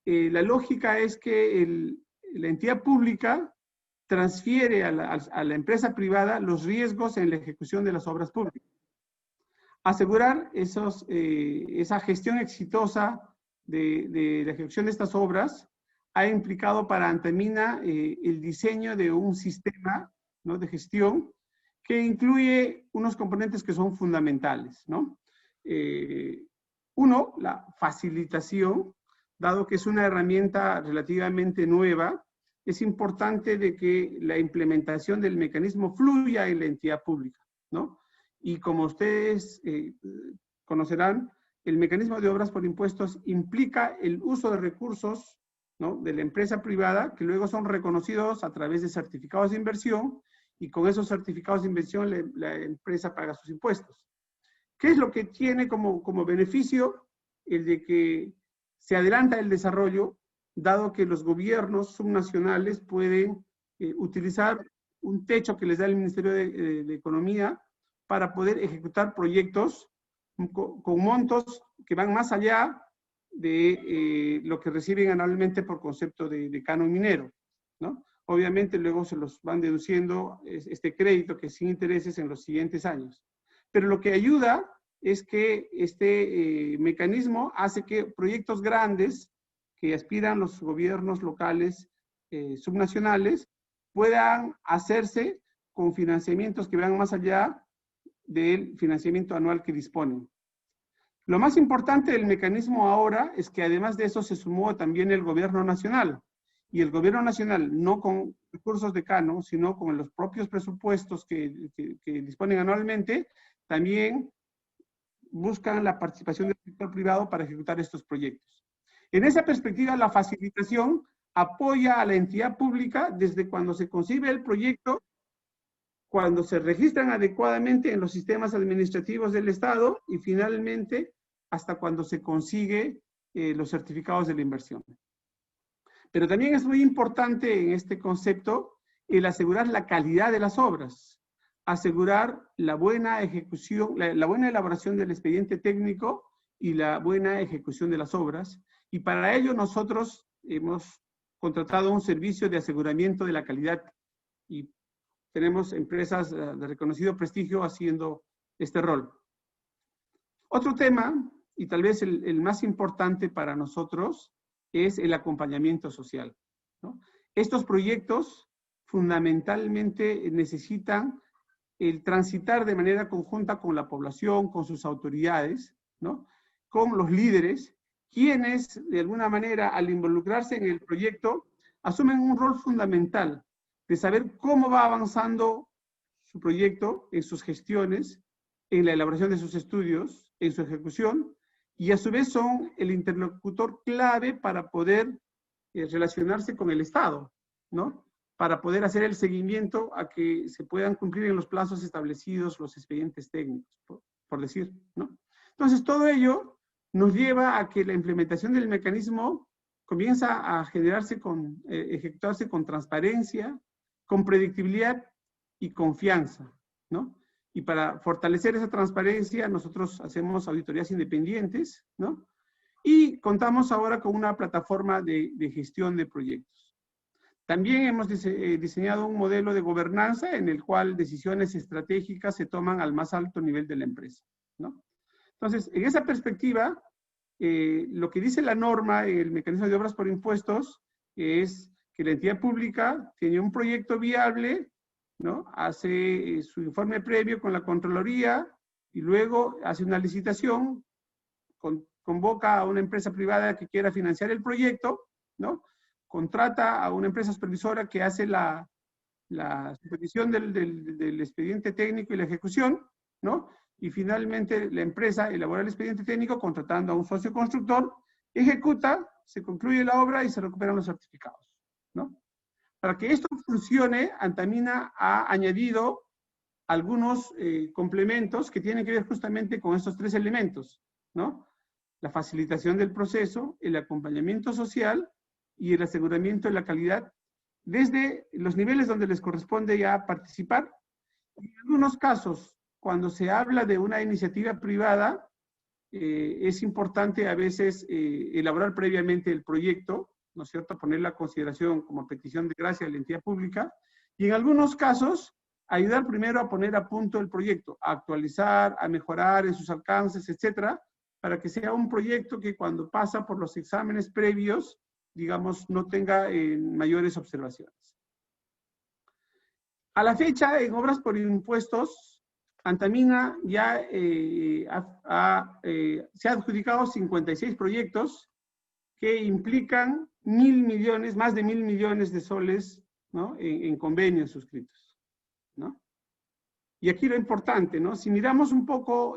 la lógica es que la entidad pública transfiere a la empresa privada los riesgos en la ejecución de las obras públicas. Asegurar esa gestión exitosa de la ejecución de estas obras ha implicado para Antamina el diseño de un sistema, ¿no?, de gestión que incluye unos componentes que son fundamentales, ¿no? Uno, la facilitación, dado que es una herramienta relativamente nueva, es importante de que la implementación del mecanismo fluya en la entidad pública, ¿no? Y como ustedes conocerán, el mecanismo de obras por impuestos implica el uso de recursos, ¿no?, de la empresa privada, que luego son reconocidos a través de certificados de inversión, y con esos certificados de inversión la empresa paga sus impuestos. ¿Qué es lo que tiene como beneficio? El de que se adelanta el desarrollo, dado que los gobiernos subnacionales pueden utilizar un techo que les da el Ministerio de Economía para poder ejecutar proyectos con montos que van más allá de lo que reciben anualmente por concepto de canon minero, ¿no? Obviamente luego se los van deduciendo este crédito que sin intereses en los siguientes años. Pero lo que ayuda es que este mecanismo hace que proyectos grandes que aspiran los gobiernos locales subnacionales puedan hacerse con financiamientos que van más allá del financiamiento anual que disponen. Lo más importante del mecanismo ahora es que además de eso se sumó también el gobierno nacional. Y el gobierno nacional, no con recursos de Cano, sino con los propios presupuestos que disponen anualmente, también buscan la participación del sector privado para ejecutar estos proyectos. En esa perspectiva, la facilitación apoya a la entidad pública desde cuando se concibe el proyecto, cuando se registran adecuadamente en los sistemas administrativos del Estado y finalmente hasta cuando se consigue los certificados de la inversión. Pero también es muy importante en este concepto el asegurar la calidad de las obras, asegurar la buena ejecución, la buena elaboración del expediente técnico y la buena ejecución de las obras. Y para ello nosotros hemos contratado un servicio de aseguramiento de la calidad y tenemos empresas de reconocido prestigio haciendo este rol. Otro tema, y tal vez el más importante para nosotros, es el acompañamiento social, ¿no? Estos proyectos fundamentalmente necesitan el transitar de manera conjunta con la población, con sus autoridades, ¿no?, con los líderes, quienes de alguna manera al involucrarse en el proyecto asumen un rol fundamental de saber cómo va avanzando su proyecto en sus gestiones, en la elaboración de sus estudios, en su ejecución, y a su vez son el interlocutor clave para poder relacionarse con el Estado, ¿no?, para poder hacer el seguimiento a que se puedan cumplir en los plazos establecidos los expedientes técnicos, por decir, ¿no? Entonces, todo ello nos lleva a que la implementación del mecanismo comienza a generarse ejecutarse con transparencia, con predictibilidad y confianza, ¿no? Y para fortalecer esa transparencia, nosotros hacemos auditorías independientes, ¿no? Y contamos ahora con una plataforma de gestión de proyectos. También hemos diseñado un modelo de gobernanza en el cual decisiones estratégicas se toman al más alto nivel de la empresa, ¿no? Entonces, en esa perspectiva, lo que dice la norma, el mecanismo de obras por impuestos, es que la entidad pública tiene un proyecto viable, ¿no?, hace su informe previo con la Contraloría y luego hace una licitación, convoca a una empresa privada que quiera financiar el proyecto, ¿no?, contrata a una empresa supervisora que hace la supervisión del expediente técnico y la ejecución, ¿no?, y finalmente la empresa elabora el expediente técnico contratando a un socio constructor, ejecuta, se concluye la obra y se recuperan los certificados, ¿no? Para que esto funcione, Antamina ha añadido algunos complementos que tienen que ver justamente con estos tres elementos, ¿no? La facilitación del proceso, el acompañamiento social y el aseguramiento de la calidad desde los niveles donde les corresponde ya participar. En algunos casos, cuando se habla de una iniciativa privada, es importante a veces elaborar previamente el proyecto, ¿no es cierto?, ponerla a consideración como petición de gracia de la entidad pública, y en algunos casos ayudar primero a poner a punto el proyecto, a actualizar, a mejorar en sus alcances, etcétera, para que sea un proyecto que cuando pasa por los exámenes previos, digamos, no tenga mayores observaciones. A la fecha, en obras por impuestos, Antamina ya se ha adjudicado 56 proyectos que implican más de 1.000 millones de soles, ¿no?, en convenios suscritos, ¿no? Y aquí lo importante, ¿no? Si miramos un poco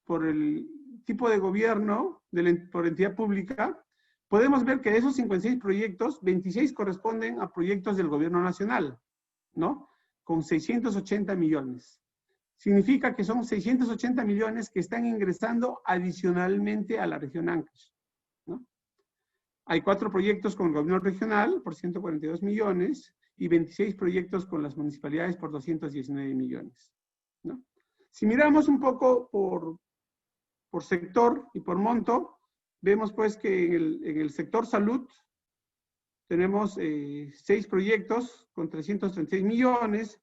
por el tipo de gobierno por entidad pública, podemos ver que de esos 56 proyectos, 26 corresponden a proyectos del gobierno nacional, ¿no?, con 680 millones. Significa que son 680 millones que están ingresando adicionalmente a la región Ancash, ¿no? Hay 4 proyectos con el gobierno regional por 142 millones y 26 proyectos con las municipalidades por 219 millones, ¿no? Si miramos un poco por sector y por monto, vemos pues que en el sector salud tenemos 6 proyectos con 336 millones.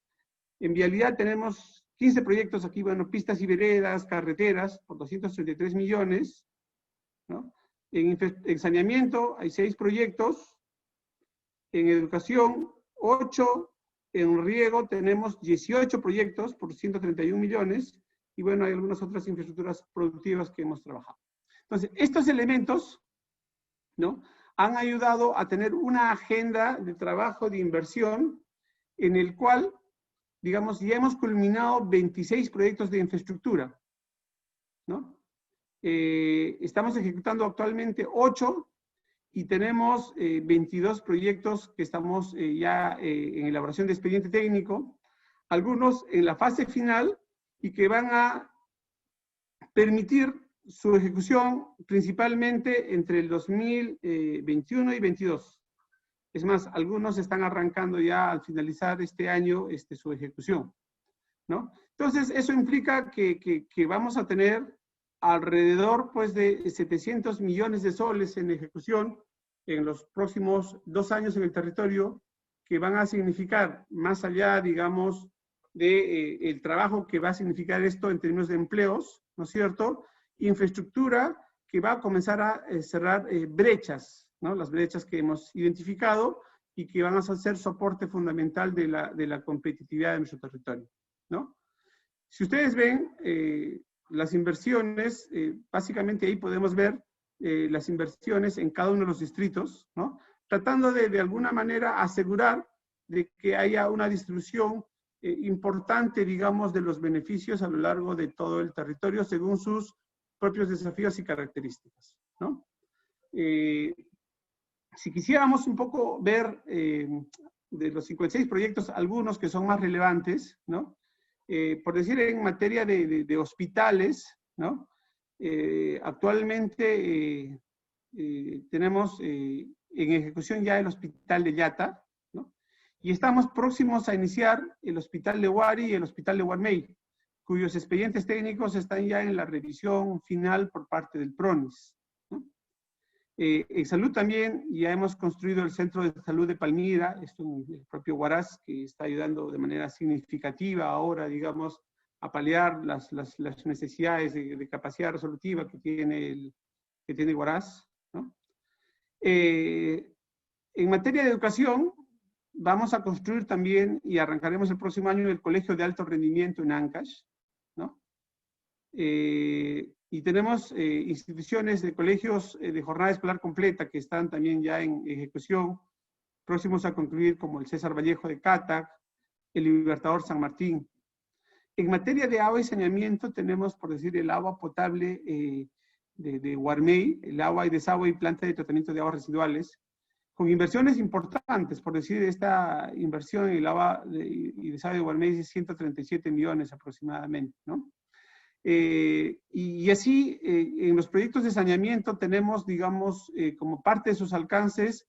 En vialidad tenemos 15 proyectos aquí, bueno, pistas y veredas, carreteras, por 233 millones, ¿no? En saneamiento hay 6 proyectos. En educación, 8. En riego tenemos 18 proyectos por 131 millones. Y bueno, hay algunas otras infraestructuras productivas que hemos trabajado. Entonces, estos elementos, ¿no?, han ayudado a tener una agenda de trabajo de inversión en el cual, digamos, ya hemos culminado 26 proyectos de infraestructura, ¿no? Estamos ejecutando actualmente 8 y tenemos 22 proyectos que estamos ya en elaboración de expediente técnico, algunos en la fase final y que van a permitir su ejecución principalmente entre el 2021 y 2022. Es más, algunos están arrancando ya al finalizar este año su ejecución, ¿no? Entonces, eso implica que vamos a tener alrededor pues, de 700 millones de soles en ejecución en los próximos 2 años en el territorio, que van a significar, más allá, digamos, el trabajo que va a significar esto en términos de empleos, ¿no es cierto?, infraestructura que va a comenzar a cerrar brechas, ¿no?, las brechas que hemos identificado y que van a ser soporte fundamental de la competitividad de nuestro territorio, ¿no? Si ustedes ven las inversiones, básicamente ahí podemos ver las inversiones en cada uno de los distritos, ¿no?, tratando de alguna manera asegurar de que haya una distribución importante, digamos, de los beneficios a lo largo de todo el territorio según sus propios desafíos y características, ¿no? Si quisiéramos un poco ver de los 56 proyectos, algunos que son más relevantes, ¿no? Por decir, en materia de hospitales, ¿no? Actualmente tenemos en ejecución ya el hospital de Yata, ¿no?, y estamos próximos a iniciar el hospital de Huari y el hospital de Huarmey, cuyos expedientes técnicos están ya en la revisión final por parte del PRONIS, ¿no? En salud también ya hemos construido el Centro de Salud de Palmira, esto en el propio Huaraz, que está ayudando de manera significativa ahora, digamos, a paliar las necesidades de capacidad resolutiva que tiene Huaraz, ¿no? En materia de educación, vamos a construir también, y arrancaremos el próximo año, el Colegio de Alto Rendimiento en Ancash, ¿no? Y tenemos instituciones de colegios de jornada escolar completa que están también ya en ejecución, próximos a concluir, como el César Vallejo de Catac, el Libertador San Martín. En materia de agua y saneamiento tenemos, por decir, el agua potable de Huarmey, el agua y desagüe y planta de tratamiento de aguas residuales, con inversiones importantes, por decir, esta inversión en el agua y desagüe de Huarmey es 137 millones aproximadamente, ¿no? Y así, en los proyectos de saneamiento tenemos, digamos, como parte de sus alcances,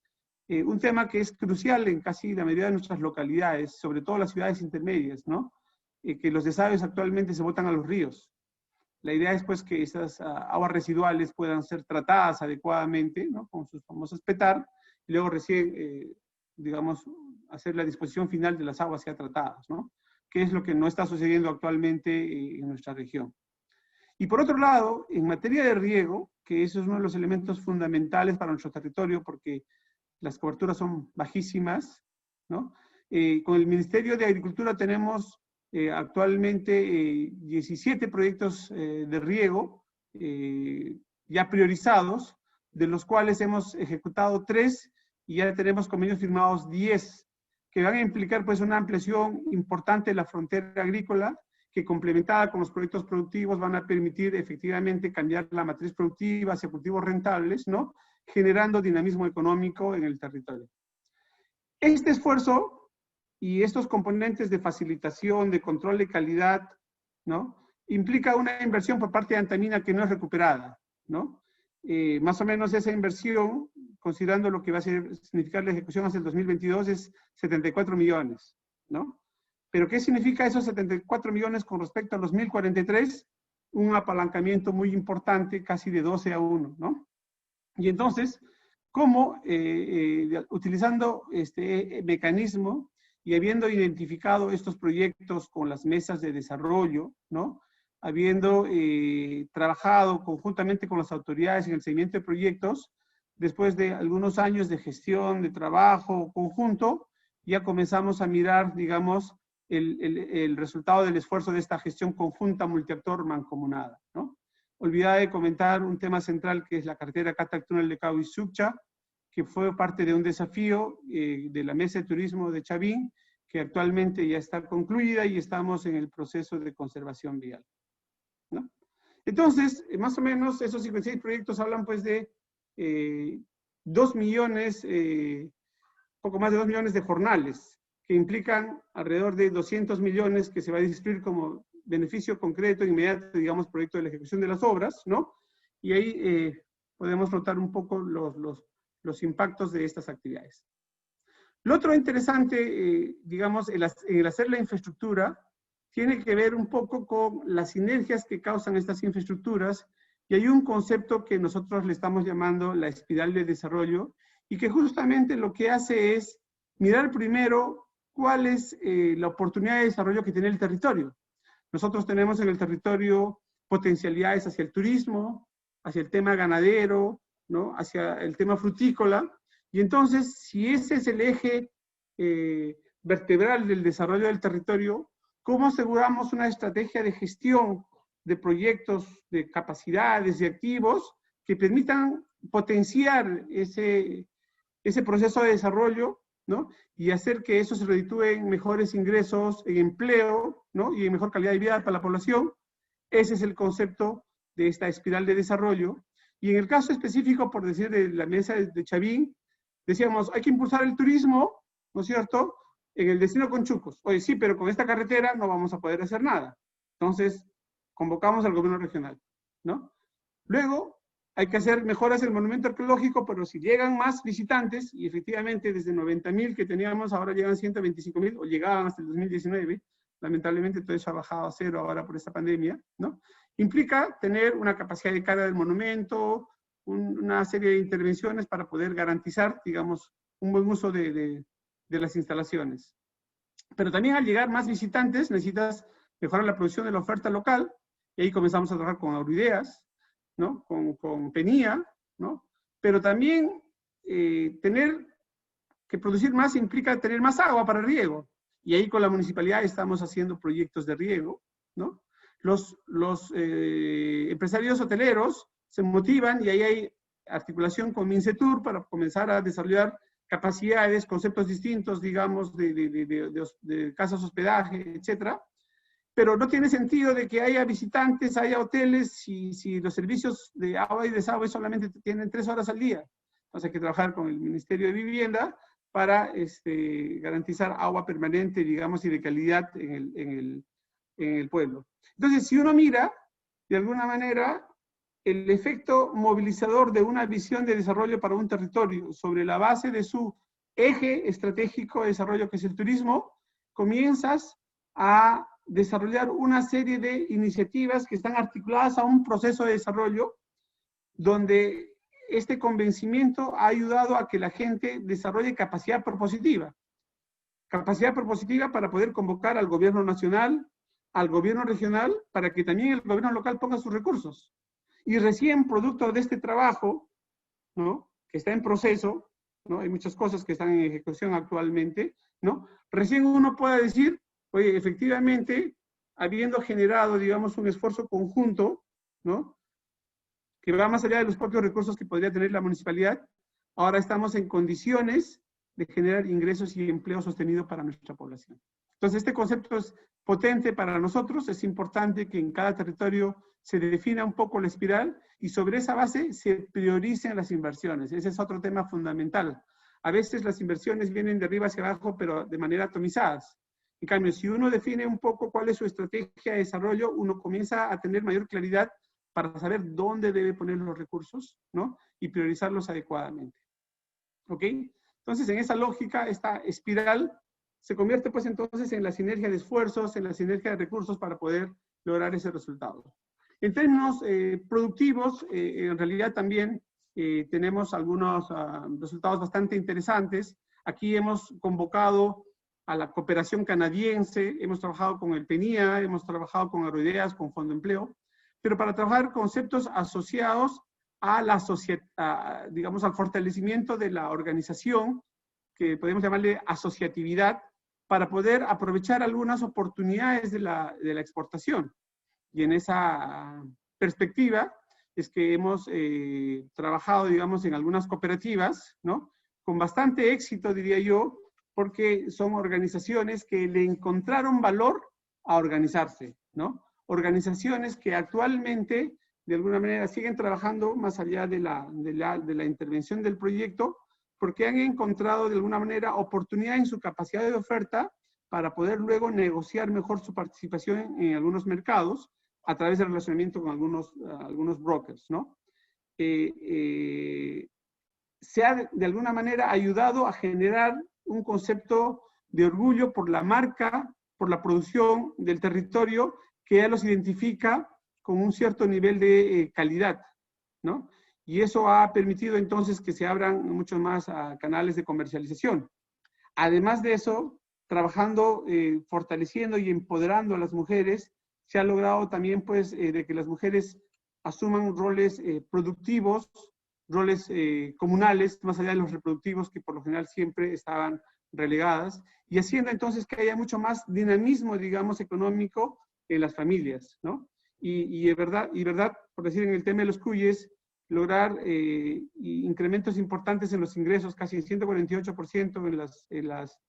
un tema que es crucial en casi la mayoría de nuestras localidades, sobre todo las ciudades intermedias, ¿no? Que los desagües actualmente se botan a los ríos. La idea es pues que esas aguas residuales puedan ser tratadas adecuadamente, ¿no? Con sus famosas PETAR, y luego recién, digamos, hacer la disposición final de las aguas ya tratadas, ¿no? Que es lo que no está sucediendo actualmente en nuestra región. Y por otro lado, en materia de riego, que eso es uno de los elementos fundamentales para nuestro territorio, porque las coberturas son bajísimas, ¿no? Con el Ministerio de Agricultura tenemos actualmente 17 proyectos de riego ya priorizados, de los cuales hemos ejecutado 3 y ya tenemos convenios firmados 10, que van a implicar pues una ampliación importante de la frontera agrícola, que complementada con los proyectos productivos van a permitir efectivamente cambiar la matriz productiva hacia cultivos rentables, ¿no? Generando dinamismo económico en el territorio. Este esfuerzo y estos componentes de facilitación, de control de calidad, ¿no? Implica una inversión por parte de Antamina que no es recuperada, ¿no? Más o menos esa inversión, considerando lo que va a significar la ejecución hasta el 2022, es 74 millones, ¿no? Pero ¿qué significa esos 74 millones con respecto a los 1.043? Un apalancamiento muy importante, casi de 12-1, ¿no? Y entonces, ¿cómo utilizando este mecanismo y habiendo identificado estos proyectos con las mesas de desarrollo, ¿no? Habiendo trabajado conjuntamente con las autoridades en el seguimiento de proyectos, después de algunos años de gestión, de trabajo conjunto, ya comenzamos a mirar, digamos, el resultado del esfuerzo de esta gestión conjunta multiactor mancomunada, ¿no? Olvidaba de comentar un tema central que es la carretera Catac-Túnel de Cabo y Succha, que fue parte de un desafío de la Mesa de Turismo de Chavín, que actualmente ya está concluida y estamos en el proceso de conservación vial, ¿no? Entonces, más o menos esos 56 proyectos hablan pues de 2 millones, poco más de 2 millones de jornales, que implican alrededor de 200 millones que se va a distribuir como beneficio concreto, inmediato, digamos, proyecto de la ejecución de las obras, ¿no? Y ahí podemos notar un poco los impactos de estas actividades. Lo otro interesante, digamos, el hacer la infraestructura, tiene que ver un poco con las sinergias que causan estas infraestructuras, y hay un concepto que nosotros le estamos llamando la espiral de desarrollo, y que justamente lo que hace es mirar primero cuál es la oportunidad de desarrollo que tiene el territorio. Nosotros tenemos en el territorio potencialidades hacia el turismo, hacia el tema ganadero, ¿no? Hacia el tema frutícola, y entonces, si ese es el eje vertebral del desarrollo del territorio, ¿cómo aseguramos una estrategia de gestión de proyectos, de capacidades, de activos que permitan potenciar ese proceso de desarrollo, ¿no? Y hacer que eso se reditúe en mejores ingresos, en empleo, ¿no? Y en mejor calidad de vida para la población? Ese es el concepto de esta espiral de desarrollo. Y en el caso específico, por decir, de la mesa de Chavín, decíamos, hay que impulsar el turismo, ¿no es cierto?, en el destino Conchucos. Oye, sí, pero con esta carretera no vamos a poder hacer nada. Entonces, convocamos al gobierno regional, ¿no? Luego, hay que hacer mejoras en el monumento arqueológico, pero si llegan más visitantes, y efectivamente desde 90.000 que teníamos, ahora llegan 125.000, o llegaban hasta el 2019, lamentablemente todo eso ha bajado a 0 ahora por esta pandemia, ¿no? Implica tener una capacidad de carga del monumento, una serie de intervenciones para poder garantizar, digamos, un buen uso de las instalaciones. Pero también al llegar más visitantes necesitas mejorar la producción de la oferta local, y ahí comenzamos a trabajar con Agroideas, ¿no? Con PENIA, ¿no? Pero también tener que producir más implica tener más agua para riego, y ahí con la municipalidad estamos haciendo proyectos de riego, ¿no? Los empresarios hoteleros se motivan y ahí hay articulación con Mincetur para comenzar a desarrollar capacidades, conceptos distintos, digamos, de casas hospedaje, etcétera. Pero no tiene sentido de que haya visitantes, haya hoteles, si los servicios de agua y desagüe solamente tienen 3 horas al día. Entonces hay que trabajar con el Ministerio de Vivienda para garantizar agua permanente, digamos, y de calidad en el pueblo. Entonces, si uno mira, de alguna manera, el efecto movilizador de una visión de desarrollo para un territorio sobre la base de su eje estratégico de desarrollo, que es el turismo, comienzas a desarrollar una serie de iniciativas que están articuladas a un proceso de desarrollo donde este convencimiento ha ayudado a que la gente desarrolle capacidad propositiva. Capacidad propositiva para poder convocar al gobierno nacional, al gobierno regional, para que también el gobierno local ponga sus recursos. Y recién producto de este trabajo, ¿no?, que está en proceso, ¿no?, hay muchas cosas que están en ejecución actualmente, ¿no?, recién uno puede decir, oye, efectivamente, habiendo generado, digamos, un esfuerzo conjunto, ¿no?, que va más allá de los propios recursos que podría tener la municipalidad, ahora estamos en condiciones de generar ingresos y empleo sostenido para nuestra población. Entonces, este concepto es potente para nosotros, es importante que en cada territorio se defina un poco la espiral y sobre esa base se prioricen las inversiones. Ese es otro tema fundamental. A veces las inversiones vienen de arriba hacia abajo, pero de manera atomizadas. En cambio, si uno define un poco cuál es su estrategia de desarrollo, uno comienza a tener mayor claridad para saber dónde debe poner los recursos, ¿no?, y priorizarlos adecuadamente. ¿Ok? Entonces, en esa lógica, esta espiral se convierte, pues, entonces en la sinergia de esfuerzos, en la sinergia de recursos para poder lograr ese resultado. En términos productivos, en realidad también tenemos algunos resultados bastante interesantes. Aquí hemos convocado a la cooperación canadiense, hemos trabajado con el PENIA, hemos trabajado con Agroideas, con Fondo Empleo, pero para trabajar conceptos asociados a la digamos, al fortalecimiento de la organización, que podemos llamarle asociatividad, para poder aprovechar algunas oportunidades de la exportación. Y en esa perspectiva es que hemos trabajado, digamos, en algunas cooperativas, ¿no?, con bastante éxito, diría yo, porque son organizaciones que le encontraron valor a organizarse, ¿no? Organizaciones que actualmente, de alguna manera, siguen trabajando más allá de la intervención del proyecto, porque han encontrado, de alguna manera, oportunidad en su capacidad de oferta para poder luego negociar mejor su participación en algunos mercados a través del relacionamiento con algunos brokers, ¿no? Se ha, de alguna manera, ayudado a generar un concepto de orgullo por la marca, por la producción del territorio, que ya los identifica con un cierto nivel de calidad, ¿no? Y eso ha permitido entonces que se abran muchos más canales de comercialización. Además de eso, trabajando, fortaleciendo y empoderando a las mujeres, se ha logrado también, pues, de que las mujeres asuman roles productivos, roles comunales, más allá de los reproductivos que por lo general siempre estaban relegadas, y haciendo entonces que haya mucho más dinamismo, digamos, económico en las familias, ¿no? Y verdad, por decir, en el tema de los cuyes, lograr incrementos importantes en los ingresos, casi el 148% en las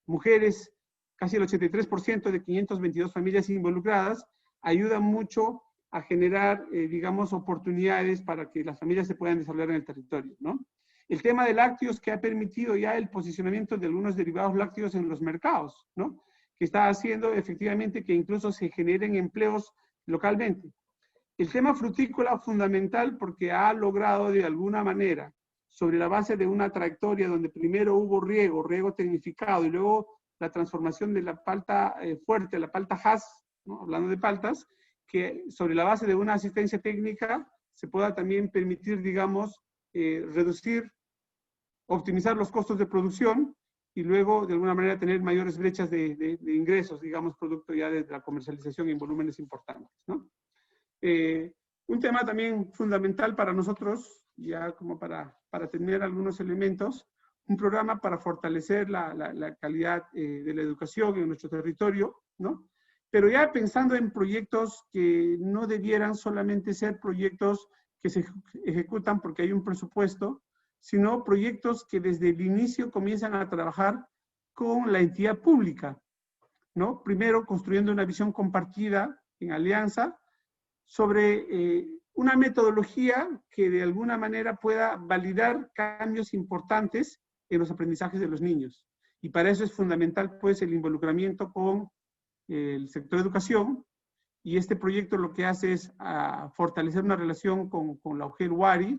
mujeres, casi el 83% de 522 familias involucradas, ayuda mucho a generar, digamos, oportunidades para que las familias se puedan desarrollar en el territorio, ¿no? El tema de lácteos, que ha permitido ya el posicionamiento de algunos derivados lácteos en los mercados, ¿no?, que está haciendo efectivamente que incluso se generen empleos localmente. El tema frutícola, fundamental, porque ha logrado de alguna manera, sobre la base de una trayectoria donde primero hubo riego tecnificado, y luego la transformación de la palta fuerte, la palta Hass, ¿no?, hablando de paltas, que sobre la base de una asistencia técnica se pueda también permitir, digamos, reducir, optimizar los costos de producción y luego, de alguna manera, tener mayores brechas de ingresos, digamos, producto ya de la comercialización en volúmenes importantes, ¿no? Un tema también fundamental para nosotros, ya como para tener algunos elementos, un programa para fortalecer la calidad de la educación en nuestro territorio, ¿no? Pero ya pensando en proyectos que no debieran solamente ser proyectos que se ejecutan porque hay un presupuesto, sino proyectos que desde el inicio comienzan a trabajar con la entidad pública, ¿no? Primero, construyendo una visión compartida en alianza sobre una metodología que de alguna manera pueda validar cambios importantes en los aprendizajes de los niños. Y para eso es fundamental, pues, el involucramiento con el sector de educación, y este proyecto lo que hace es fortalecer una relación con la UGEL Wari,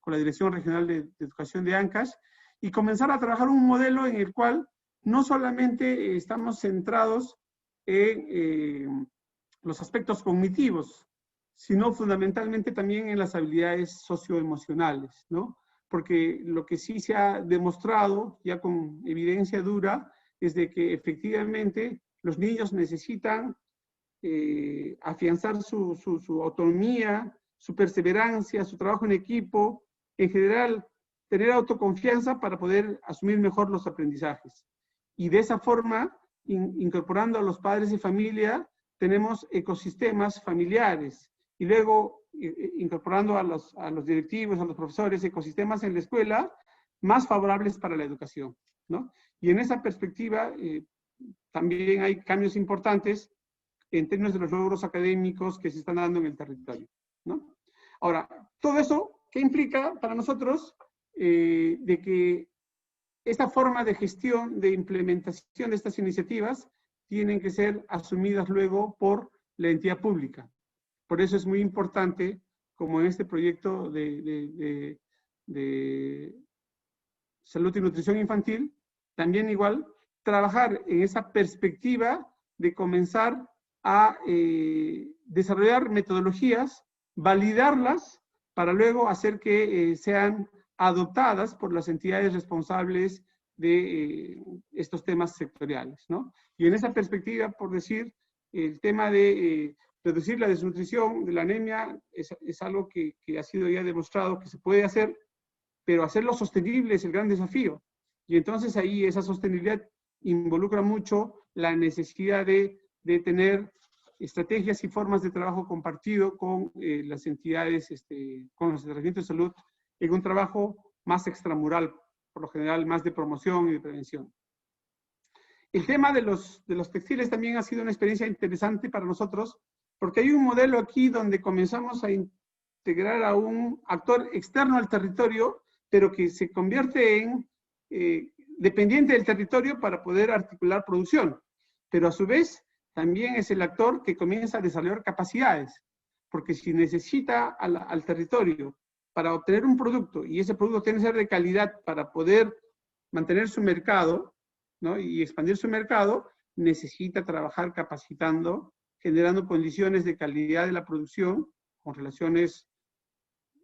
con la Dirección Regional de Educación de Ancash, y comenzar a trabajar un modelo en el cual no solamente estamos centrados en los aspectos cognitivos, sino fundamentalmente también en las habilidades socioemocionales, ¿no? Porque lo que sí se ha demostrado, ya con evidencia dura, es de que efectivamente los niños necesitan afianzar su autonomía, su perseverancia, su trabajo en equipo, en general, tener autoconfianza para poder asumir mejor los aprendizajes. Y de esa forma, incorporando a los padres y familia, tenemos ecosistemas familiares. Y luego, incorporando a los directivos, a los profesores, ecosistemas en la escuela más favorables para la educación, ¿no? Y en esa perspectiva, también hay cambios importantes en términos de los logros académicos que se están dando en el territorio, ¿no? Ahora, todo eso, ¿qué implica para nosotros? De que esta forma de gestión, de implementación de estas iniciativas, tienen que ser asumidas luego por la entidad pública. Por eso es muy importante, como en este proyecto de salud y nutrición infantil, también igual, trabajar en esa perspectiva de comenzar a desarrollar metodologías, validarlas, para luego hacer que sean adoptadas por las entidades responsables de estos temas sectoriales, ¿no? Y en esa perspectiva, por decir, el tema de reducir la desnutrición, de la anemia, es algo que ha sido ya demostrado que se puede hacer, pero hacerlo sostenible es el gran desafío. Y entonces ahí esa sostenibilidad involucra mucho la necesidad de tener estrategias y formas de trabajo compartido con las entidades, con los establecimientos de salud, en un trabajo más extramural, por lo general más de promoción y de prevención. El tema de los textiles también ha sido una experiencia interesante para nosotros, porque hay un modelo aquí donde comenzamos a integrar a un actor externo al territorio, pero que se convierte en dependiente del territorio para poder articular producción. Pero a su vez, también es el actor que comienza a desarrollar capacidades, porque si necesita al territorio para obtener un producto, y ese producto tiene que ser de calidad para poder mantener su mercado, ¿no? Y expandir su mercado, necesita trabajar capacitando, generando condiciones de calidad de la producción, con relaciones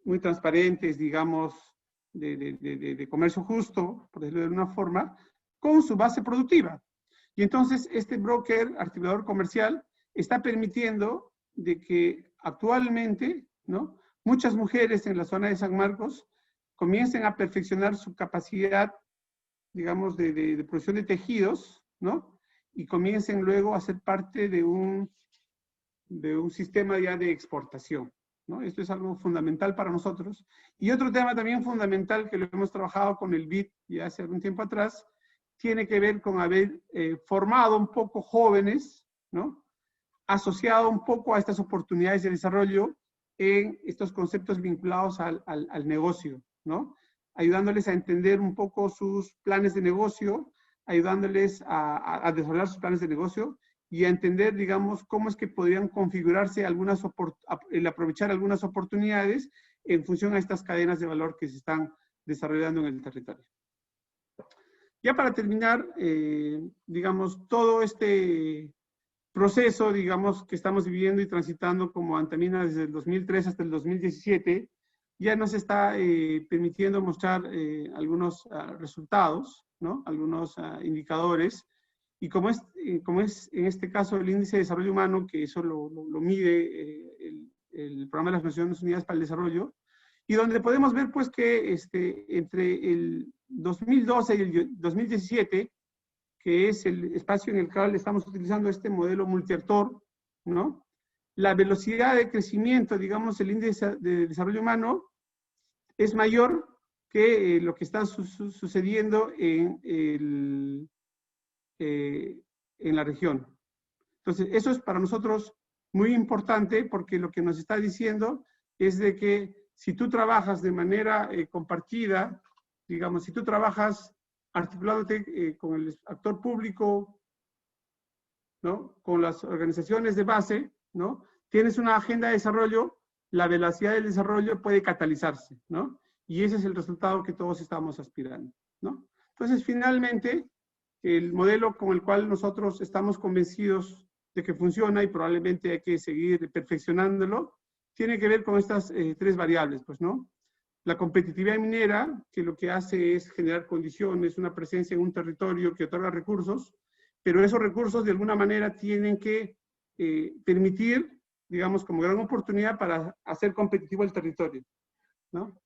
muy transparentes, digamos, de comercio justo, por decirlo de alguna forma, con su base productiva. Y entonces este broker, articulador comercial, está permitiendo de que actualmente, ¿no?, muchas mujeres en la zona de San Marcos comiencen a perfeccionar su capacidad, digamos, de producción de tejidos, ¿no? Y comiencen luego a ser parte de un sistema ya de exportación, ¿no? Esto es algo fundamental para nosotros. Y otro tema también fundamental que lo hemos trabajado con el BID ya hace algún tiempo atrás, tiene que ver con haber formado un poco jóvenes, ¿no?, asociado un poco a estas oportunidades de desarrollo en estos conceptos vinculados al negocio, ¿no? Ayudándoles a entender un poco sus planes de negocio, ayudándoles a desarrollar sus planes de negocio y a entender, digamos, cómo es que podrían configurarse el aprovechar algunas oportunidades en función a estas cadenas de valor que se están desarrollando en el territorio. Ya para terminar, digamos, todo este proceso, digamos, que estamos viviendo y transitando como Antamina desde el 2003 hasta el 2017, ya nos está permitiendo mostrar algunos resultados, ¿no?, algunos indicadores. Y como es en este caso el índice de desarrollo humano, que eso lo mide el Programa de las Naciones Unidas para el Desarrollo, y donde podemos ver pues que entre el 2012 y el 2017, que es el espacio en el cual estamos utilizando este modelo multiactor, ¿no?, la velocidad de crecimiento, digamos, el índice de desarrollo humano es mayor que lo que está sucediendo en la región. Entonces, eso es para nosotros muy importante, porque lo que nos está diciendo es de que si tú trabajas de manera compartida, digamos, si tú trabajas articulándote con el actor público, ¿no?, con las organizaciones de base, ¿no?, tienes una agenda de desarrollo, la velocidad del desarrollo puede catalizarse, ¿no? Y ese es el resultado que todos estamos aspirando, ¿no? Entonces, finalmente, el modelo con el cual nosotros estamos convencidos de que funciona y probablemente hay que seguir perfeccionándolo, tiene que ver con estas tres variables, pues, ¿no? La competitividad minera, que lo que hace es generar condiciones, una presencia en un territorio que otorga recursos, pero esos recursos de alguna manera tienen que permitir, digamos, como gran oportunidad para hacer competitivo el territorio, ¿no?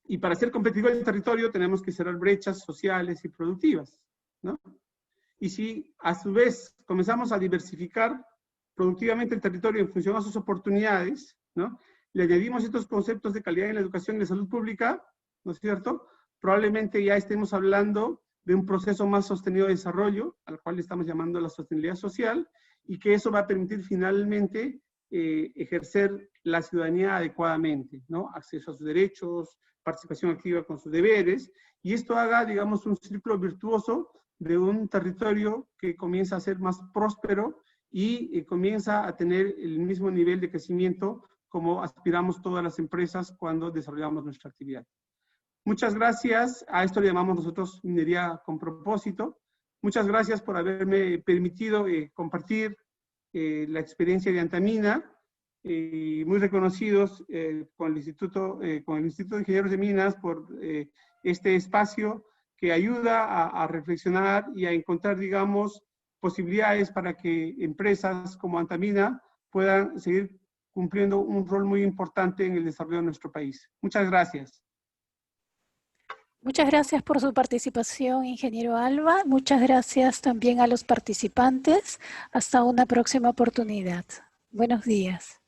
Y para hacer competitivo el territorio tenemos que cerrar brechas sociales y productivas, ¿no? Y si a su vez comenzamos a diversificar productivamente el territorio en función a sus oportunidades, ¿no? Le añadimos estos conceptos de calidad en la educación y de salud pública, ¿no es cierto? Probablemente ya estemos hablando de un proceso más sostenido de desarrollo, al cual estamos llamando la sostenibilidad social, y que eso va a permitir finalmente ejercer la ciudadanía adecuadamente, ¿no? Acceso a sus derechos, participación activa con sus deberes, y esto haga, digamos, un círculo virtuoso de un territorio que comienza a ser más próspero y comienza a tener el mismo nivel de crecimiento como aspiramos todas las empresas cuando desarrollamos nuestra actividad. Muchas gracias. A esto le llamamos nosotros minería con propósito. Muchas gracias por haberme permitido compartir la experiencia de Antamina, muy reconocidos con el Instituto de Ingenieros de Minas por este espacio que ayuda a reflexionar y a encontrar, digamos, posibilidades para que empresas como Antamina puedan seguir cumpliendo un rol muy importante en el desarrollo de nuestro país. Muchas gracias. Muchas gracias por su participación, ingeniero Alba. Muchas gracias también a los participantes. Hasta una próxima oportunidad. Buenos días.